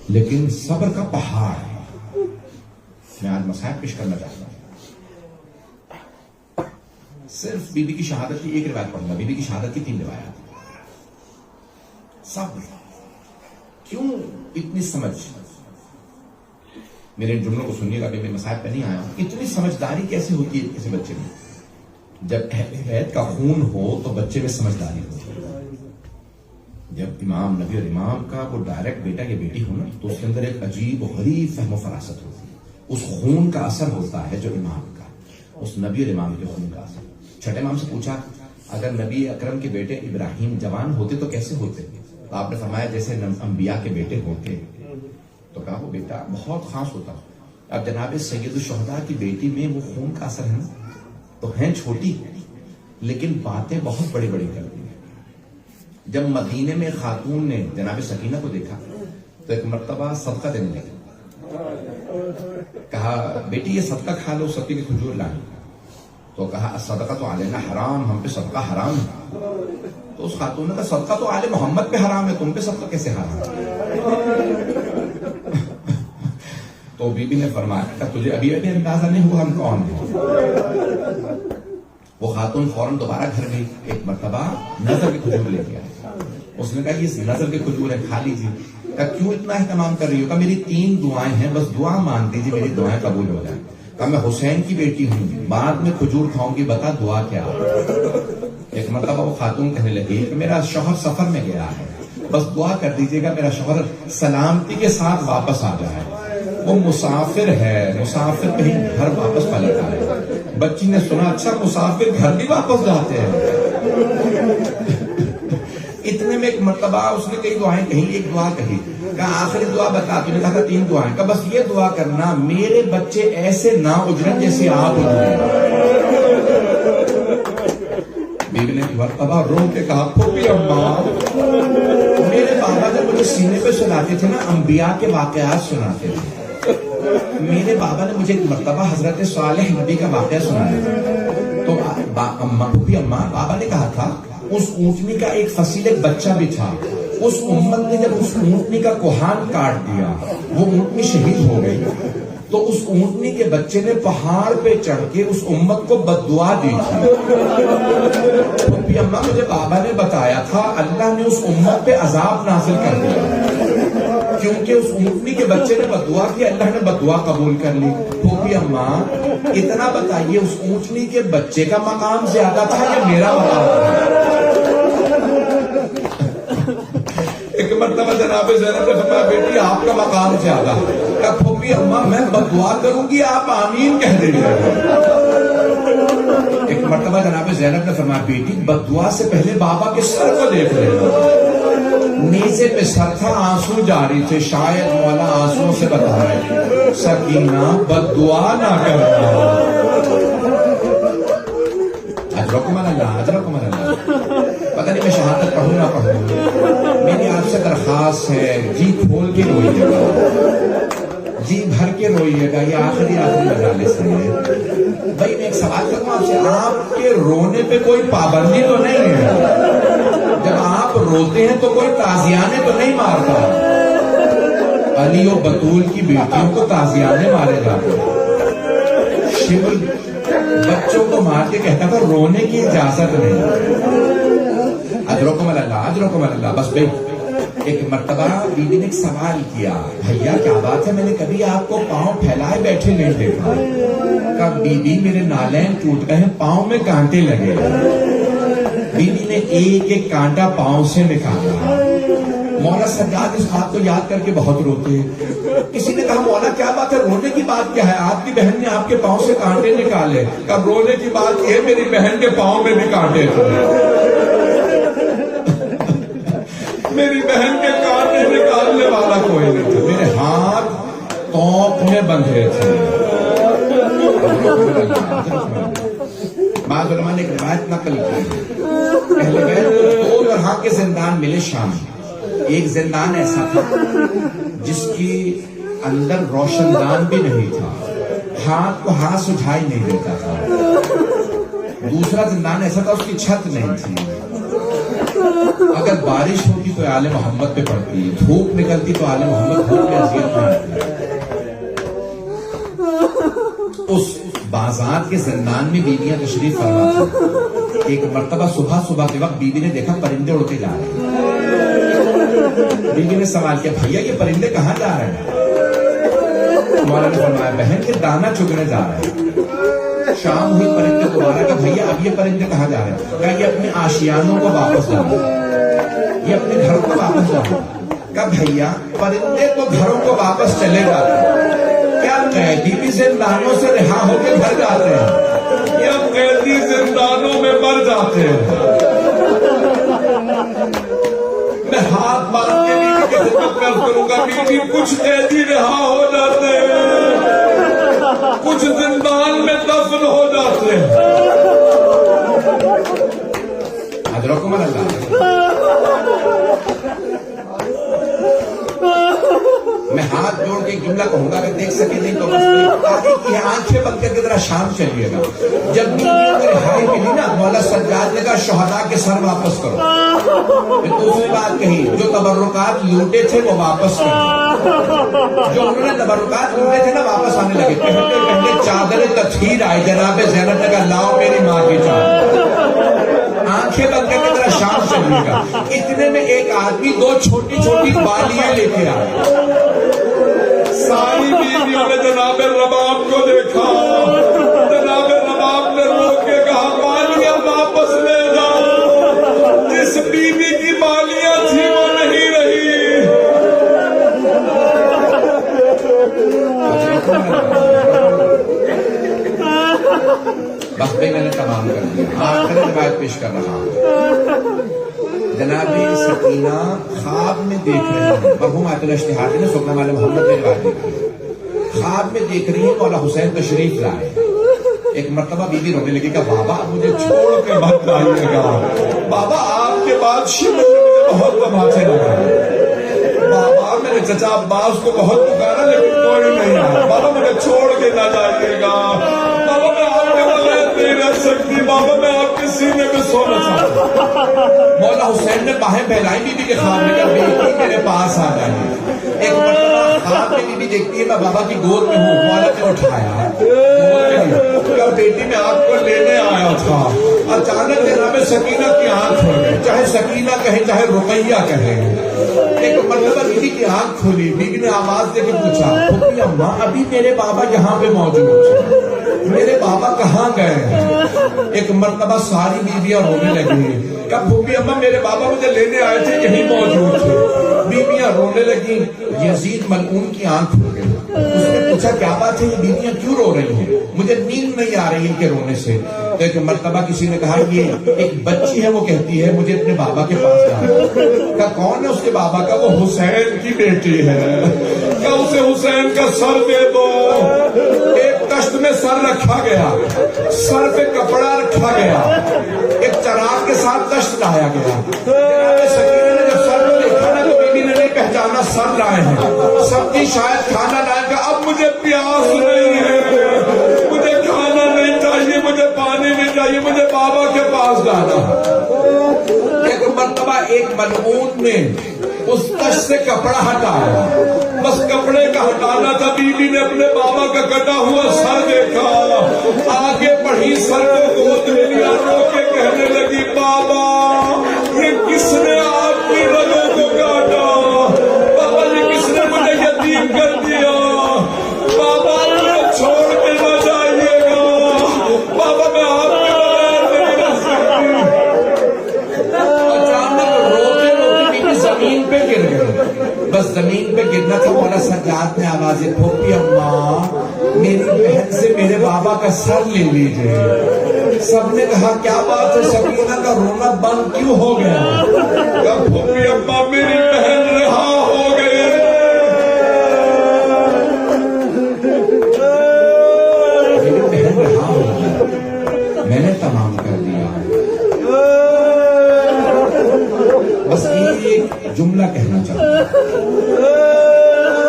لیکن صبر کا پہاڑ ہے۔ میں آج مصائب پیش کرنا چاہتا ہوں، صرف بی بی کی شہادت کی ایک روایت پڑھوں گا، بی بی کی شہادت کی 3 روایات۔ صبر، کیوں اتنی سمجھ؟ میرے ان جملوں کو سنیے گا کہ میں مسائل پہ نہیں آیا ہوں، اتنی سمجھداری کیسے ہوتی ہے کسی بچے میں؟ جب اہل بیت کا خون ہو تو بچے میں سمجھداری ہوتی ہے. جب امام نبی اور امام کا وہ ڈائریکٹ بیٹا یا بیٹی ہو نا تو اس کے اندر ایک عجیب و غریب فہم و فراست ہوتی ہے. اس خون کا اثر ہوتا ہے جو امام کا, اس نبی اور امام کے خون کا اثر. چھٹے امام سے پوچھا اگر نبی اکرم کے بیٹے ابراہیم جوان ہوتے تو کیسے ہوتے؟ تو آپ نے فرمایا جیسے انبیاء کے بیٹے ہوتے. تو کہا وہ بیٹا بہت خاص ہوتا. اب جناب سید الشہداء کی بیٹی میں وہ خون کا اثر ہے نا, تو ہیں چھوٹی لیکن باتیں بہت بڑی بڑی کرتی ہیں. جب مدینے میں خاتون نے جناب سکینہ کو دیکھا تو ایک مرتبہ صدقہ دینے لگی. کہا بیٹی یہ صدقہ کھا لو, صدقے کی کھجور لائیں. تو کہا صدقہ تو علینا حرام, ہم پہ صدقہ حرام ہے. تو اس خاتون نے کہا صدقہ تو آل محمد پہ حرام ہے, تم پہ صدقہ کیسے حرام ہے؟ تو بی بی نے فرمایا کہ تجھے ابھی اندازہ نہیں ہوا ہم کون ہیں. وہ خاتون فوراً دوبارہ گھر گئی, ایک مرتبہ نظر کی کھجور لے کے آئی. اس نے کہا یہ نظر کی کھجور ہے, کھا لیجیے. کہا کیوں اتنا اہتمام کر رہی ہو؟ کہا میری 3 دعائیں ہیں, بس دعا مان دیجیے میری دعائیں قبول ہو جائیں. کہا میں حسین کی بیٹی ہوں, بعد میں کھجور کھاؤں گی, بتا دعا کیا. ایک مرتبہ وہ خاتون کہنے لگی کہ میرا شوہر سفر میں گیا ہے, بس دعا کر دیجیے گا میرا شوہر سلامتی کے ساتھ واپس آ جائے. وہ مسافر ہے, مسافر کہیں گھر واپس پلٹ آئے. بچی نے سنا اچھا مسافر گھر بھی واپس جاتے ہیں. اتنے میں ایک مرتبہ اس نے کئی دعائیں کہی, ایک دعا کہی. کہا آخری دعا بتا. تو نے کہا 3 دعائیں. کہا بس یہ دعا کرنا میرے بچے ایسے نہ اجڑیں جیسے آپ اجڑیں. بیوی نے ایک مرتبہ رو کے کہا پھوپھی اماں, میرے بابا جب مجھے سینے پہ سناتے تھے نا انبیاء کے واقعات سناتے تھے. میرے بابا نے مجھے ایک مرتبہ حضرت صالح نبی کا واقعہ سنایا. تو پھوپھی اماں بابا نے کہا تھا اس اونٹنی کا ایک فصیل ایک بچہ بھی تھا. اس امت نے جب اس اونٹنی کا کوہان کاٹ دیا, وہ اونٹنی شہید ہو گئی, تو اس اونٹنی کے بچے نے پہاڑ پہ چڑھ کے اس امت کو بد دعا دی تھی. پھوپھی اماں مجھے بابا نے بتایا تھا اللہ نے اس امت پہ عذاب نازل کر دیا کیونکہ اس اونٹنی کے بچے نے بد دعا کی, اللہ نے بد دعا قبول کر لی. پھوپھی اماں اتنا بتائیے اس اونٹنی کے بچے کا مقام زیادہ تھا یا میرا مقام تھا؟ ایک مرتبہ جناب زینب نے فرمایا بیٹی آپ کا مقام زیادہ ہے. کہا پھوپھی اماں میں بد دعا کروں گی آپ آمین کہہ دیں گے. ایک مرتبہ جناب زینب نے فرمایا بیٹی بد دعا سے پہلے بابا کے سر کو دیکھ لینا. نیزے پہ سر تھا, آنسو جاری تھے, شاید مولا آنسو سے بتا رہے سکینہ بد دعا نہ کرنا. اجرکم اللہ, اجرکم اللہ. پتہ نہیں میں شہادت پڑھوں نہ پڑھوں, میری آپ سے درخواست ہے جی کھول کے روئیے گا, جی بھر کے روئیے گا. یہ آخری مجالس ہے. بھائی میں ایک سوال کروں آپ سے, آپ کے رونے پہ کوئی پابندی تو نہیں ہے؟ جب آپ روتے ہیں تو کوئی تازیانے تو نہیں مارتا؟ علی و بطول کی بیٹیوں کو تازیانے مارے جاتے ہیں. شیول بچوں کو مار کے کہتا تھا رونے کی اجازت نہیں. اجرکم اللہ, اجرکم اللہ. بس بھائی ایک مرتبہ بیوی نے ایک سوال کیا, بھیا کیا بات ہے, میں نے کبھی آپ کو پاؤں پھیلائے بیٹھے نہیں دیکھا. کہا بیوی میرے نالین ٹوٹ گئے ہیں, پاؤں میں کانٹے لگے. بیوی نے ایک ایک کانٹا پاؤں سے نکالا. مولا سجاد اس بات کو یاد کر کے بہت روتے ہیں. کسی نے کہا مولا کیا بات ہے, رونے کی بات کیا ہے, آپ کی بہن نے آپ کے پاؤں سے کانٹے نکالے. کہا رونے کی بات یہ ہے میری بہن کے پاؤں میں بھی کانٹے تھے, میری بہن کے کانٹے نکالنے والا کوئی نہیں تھا, میرے ہاتھ توپ میں بندھے تھے. بعض علماء نے ایک روایت نقل کی, پہلے بیت 2 طرح کے زندان ملے شام میں. ایک زندان ایسا تھا جس کی اندر روشن دان بھی نہیں تھا, ہاتھ کو ہاتھ سجھائی نہیں دیتا تھا. دوسرا زندان ایسا تھا اس کی چھت نہیں تھی, اگر بارش ہوتی تو آل محمد پہ پڑتی, دھوپ نکلتی تو آل محمد دھوپ میں اذیت پہنچتی. اس بازار کے زندان میں بیویاں تشریف فرما تھیں. ایک مرتبہ صبح کے وقت بیوی نے دیکھا پرندے اڑتے جا رہے ہیں. بیوی نے سوال کیا بھیا یہ پرندے کہاں جا رہے ہیں؟ مولا نے فرمایا بہن کے دانا چگنے جا رہے ہیں. شام ہوئی پرندے دوبارہ کہا بھیا اب یہ پرندے کہاں جا رہے ہیں؟ کہا یہ اپنے آشیانوں کو واپس جا رہے ہیں، یہ اپنے گھر کو واپس جا رہے ہیں۔ کہا بھیا پرندے تو گھروں کو واپس چلے جاتے ہیں، کیا قیدی بھی زندانوں سے رہا ہو کے گھر جاتے ہیں؟ یا قیدی زندانوں میں مر جاتے ہیں؟ میں ہاتھ باندھ کے بیوی کی خدمت کروں گا، بیوی کچھ قیدی رہا ہو جاتے ہیں، کچھ زندان میں دفن ہو جاتے ہیں۔ حضرکم اللہ، میں ہاتھ جوڑ کے جملہ کہوں گا، اگر دیکھ سکے نہیں تو بس تاریخ کی آنکھیں بند کر کے ذرا شام چلیے گا۔ جب بیوی کو رہائی ملی نا، مولا سجاد نے کہا شہداء کے سر واپس کرو۔ پھر دوسری بات کہی جو تبرکات لوٹے تھے وہ واپس کرو، جو انہوں نے تبرکات لوٹے تھے نا واپس آنے لگے۔ پہلے چادر تطہیر آئی، جناب زینب نے کہا لاؤ میری ماں کی چادر۔ آنکھیں بند کر کے ذرا شام چلیے گا۔ اتنے میں ایک آدمی دو چھوٹی چھوٹی بالیاں لے کے آئے، ساری بیویوں نے جناب رباب کو دیکھا، جناب رباب نے رو کے کہا بالیاں واپس لے جاؤ، جس بیوی کی بالیاں تھی وہ نہیں رہی۔ بس میں نے تمام کر دیا، آخری روایت پیش کر رہا ہوں۔ جناب سکینہ خواب میں دیکھ رہی ہیں، مرحوم آیت اللہ اشتہاری نے سکنا مال محمد میں روایت دیکھی، خواب میں دیکھ رہی ہیں مولا حسین تشریف لائے۔ ایک مرتبہ بی بی رونے لگی کہ بابا مجھے چھوڑ کے مت لائیے گا، بابا آپ کے بعد شمر نے مجھے بہت تماچے لگائے، بابا میرے چچا عباس کو بہت پکارا لیکن کوئی نہیں آیا، بابا مجھے چھوڑ کے نہ جائیے گا، بابا میں آپ کے بغیر نہیں رہ سکتی، بابا میں آپ کے سینے میں سونا چاہتا ہوں۔ مولا حسین نے باہیں پھیلائی بی بی کے خواب میں کہ بیٹی میرے پاس آ جائے۔ ایک مرتبہ خواب میں بی بی دیکھتی ہے میں بابا کی گود میں ہوں، مولا نے اٹھایا کہ بیٹی میں آپ کو لینے آیا تھا، اچانک جناب سکینہ کی آنکھ کھل گئی، چاہے سکینہ کہیں چاہے رقیہ کہیں۔ ایک مرتبہ بیوی کی آنکھ کھلی، بیوی نے آواز دے کے پوچھا پھوپھی اماں ابھی میرے بابا یہاں پہ موجود ہیں، میرے بابا کہاں گئے ہیں؟ ایک مرتبہ ساری بیویاں رونے لگی، کہا پھوپھی اماں میرے بابا مجھے لینے آئے تھے یہی موجود تھے۔ بیویاں رونے لگی، یزید ملعون کی آنکھ کھل گئی، اس نے پوچھا کیا بات ہے یہ بیویاں کیوں رو رہی ہیں؟ مجھے نیند نہیں آ رہی ان کے رونے سے۔ تو ایک مرتبہ کسی نے کہا یہ ایک بچی ہے وہ کہتی ہے مجھے اپنے بابا کے پاس جانا۔ کہا کون ہے اس کے بابا؟ کا وہ حسین کی بیٹی ہے، کیا اسے حسین کا سر دے دو۔ ایک کشت میں سر رکھا گیا، سر پہ کپڑا رکھا گیا، ایک چراغ کے ساتھ کشت لایا گیا۔ جناب سکینہ نے جب سر کو دیکھا نا تو بیوی نے نہیں پہچانا سر لائے ہیں، سبزی شاید کھانا لائے گا، اب مجھے پیاس نہیں ہے، مجھے کھانا نہیں چاہیے، مجھے پانی نہیں چاہیے، مجھے بابا کے پاس جانا۔ ایک مرتبہ ایک ملعون نے اس کش سے کپڑا ہٹایا، بس کپڑے کا ہٹانا تھا، بیوی نے اپنے بابا کا کٹا ہوا سر دیکھا، آگے بڑھی سر کو گود میں لیا، رو کے کہنے لگی بابا یہ کس نے آپ کی رگوں کو کاٹا؟ بابا یہ کس نے مجھے یتیم کر دیا؟ بابا مجھے چھوڑ کے نہ جائیے گا، بابا میں آپ کے بغیر نہیں رہ سکتی۔ اچانک روتے روتے بیوی زمین پہ گر گئی، بس زمین پہ گرنا تھا، مولا سجاد نے آوازیں پھوپھی اماں میری بہن سے میرے بابا کا سر لے لیجئے۔ سب نے کہا کیا بات ہے سکینہ کا رونا بند کیوں ہو گیا؟ کہا پھوپھی اماں میری بہن رہا ہو گئی، میری بہن رہا ہو گئی، میں نے تمام کر دیا۔ بس ایک جملہ کہنا چاہتا ہوں،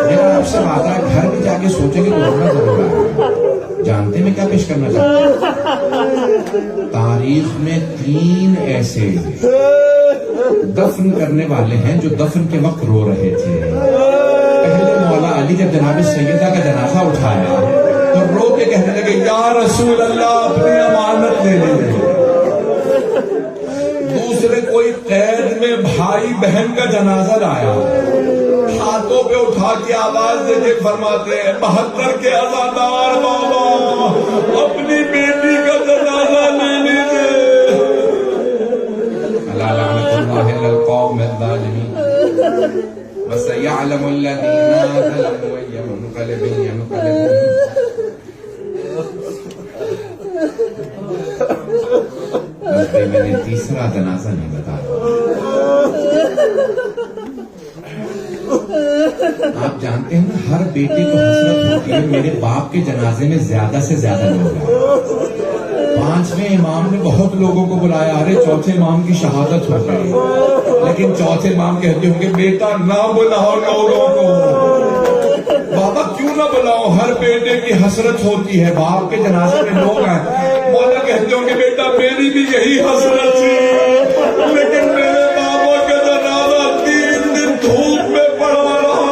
میرا آپ سے وعدہ ہے گھر میں جا کے سوچیں گے تو رونا ضرور ہے۔ جانتے میں کیا پیش کرنا چاہتا ہوں؟ تاریخ میں 3 ایسے دفن کرنے والے ہیں جو دفن کے وقت رو رہے تھے۔ پہلے مولا علی جب جناب سیدہ کا جنازہ اٹھایا تو رو کے کہنے لگے یا رسول اللہ اپنی امانت لے لیں۔ دوسرے کوئی قید میں بھائی بہن کا جنازہ لایا، ہاتھوں پہ اٹھا کے آواز دے کے فرماتے ہیں 72 کے عزادار بابا اپنی بیٹی سيعلم الذين ظلموا أي منقلب ينقلبون. میں نے تیسرا جنازہ نہیں بتایا. آپ جانتے ہیں نا ہر بیٹے کو حسرت ہوتی ہے میرے باپ کے جنازے میں زیادہ سے زیادہ لوگ ہیں. 5ویں امام نے بہت لوگوں کو بلایا, ارے چوتھے امام کی شہادت ہو گئی, لیکن چوتھے امام کہتے ہوں گے بیٹا نہ بلاؤ لوگوں کو. بابا کیوں نہ بلاؤ, ہر بیٹے کی حسرت ہوتی ہے, باپ کے جنازے میں لوگ ہیں. مولا کہتے ہوں گے بیٹا میری بھی یہی حسرت تھی, لیکن میرے بابا کا جنازہ 3 دن دھوپ میں پڑا رہا.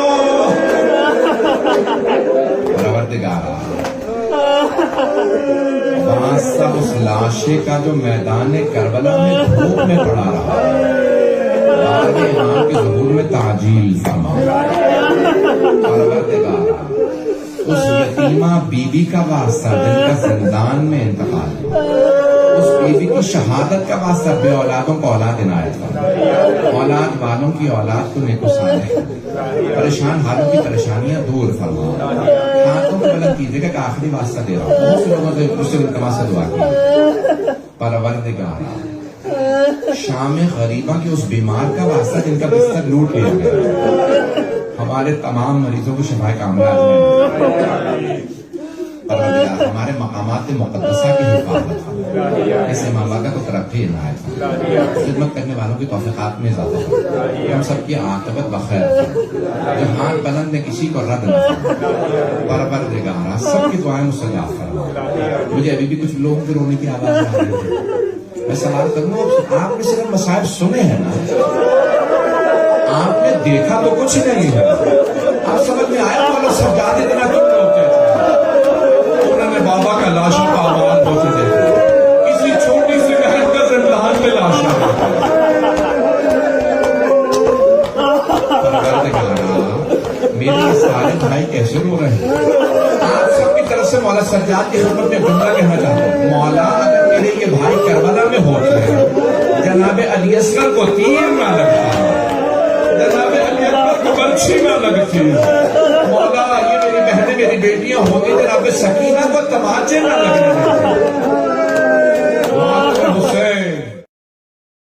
پروردگارا واسطہ اس لاشے کا جو میدان کربلا میں دھوپ میں پڑا رہا, بعد امام کے ظہور میں تعجیل فرما. پروردگارا اس یتیمہ بی بی کا واسطہ جن کا زندان میں انتقال ہوا, اس بی بی کی شہادت کا واسطہ بے اولادوں کو اولاد عنایت فرما. اولاد والوں کی اولاد کو نیک و صالح, پریشان حالوں کی پریشانیاں دور فرما. ہاتھوں کو بلند کیجیے گا کہ آخری واسطہ دے رہا ہوں, بہت سے لوگوں نے اس سے التماس سے دعا کی. پروردگارا شام غریبہ کے اس بیمار کا واسطہ جن کا بستر لوٹ لیا گیا, ہمارے تمام مریضوں کو شفا کاملہ عاجل. پروردگار ہمارے مقامات مقدسہ کی حفاظت فرما, اس امام باقا کو ترقی عنایت فرما, خدمت کرنے والوں کی توفیقات میں اضافہ فرما, ہم سب کی عاقبت بخیر فرما, جو ہاتھ بلند نے کسی کو رد نہ فرما. پروردگار سب کی دعائیں مستجاب فرما. مجھے ابھی بھی کچھ لوگوں کے رونے کی آواز آ رہی ہے. میں سوال کروں, آپ نے صرف مصائب سنے ہیں نا, آپ نے دیکھا تو کچھ نہیں ہے. آپ سمجھ میں آیا والا سجاد اتنا کیوں ہوتے تھے, انہوں نے بابا کا لاشوں کا آواز ہوتے دیکھا, کسی چھوٹی سی بہن کا زندان میں لاش ہے. میرے سارے بھائی کیسے رو رہے ہیں؟ آپ سب کی طرف سے مولا سجاد کی خدمت میں جملہ کہنا چاہتا ہوں, مولا اگر میرے یہ بھائی کربلا میں ہوتے ہیں, جناب علی اصغر کو تیر نہ لگتا, جناب علی اکبر کو برچھی نہ لگتی, مولا یہ میری بہنیں میری بیٹیاں ہوتی جناب سکینہ کو تماچے نہ لگنے دیتے,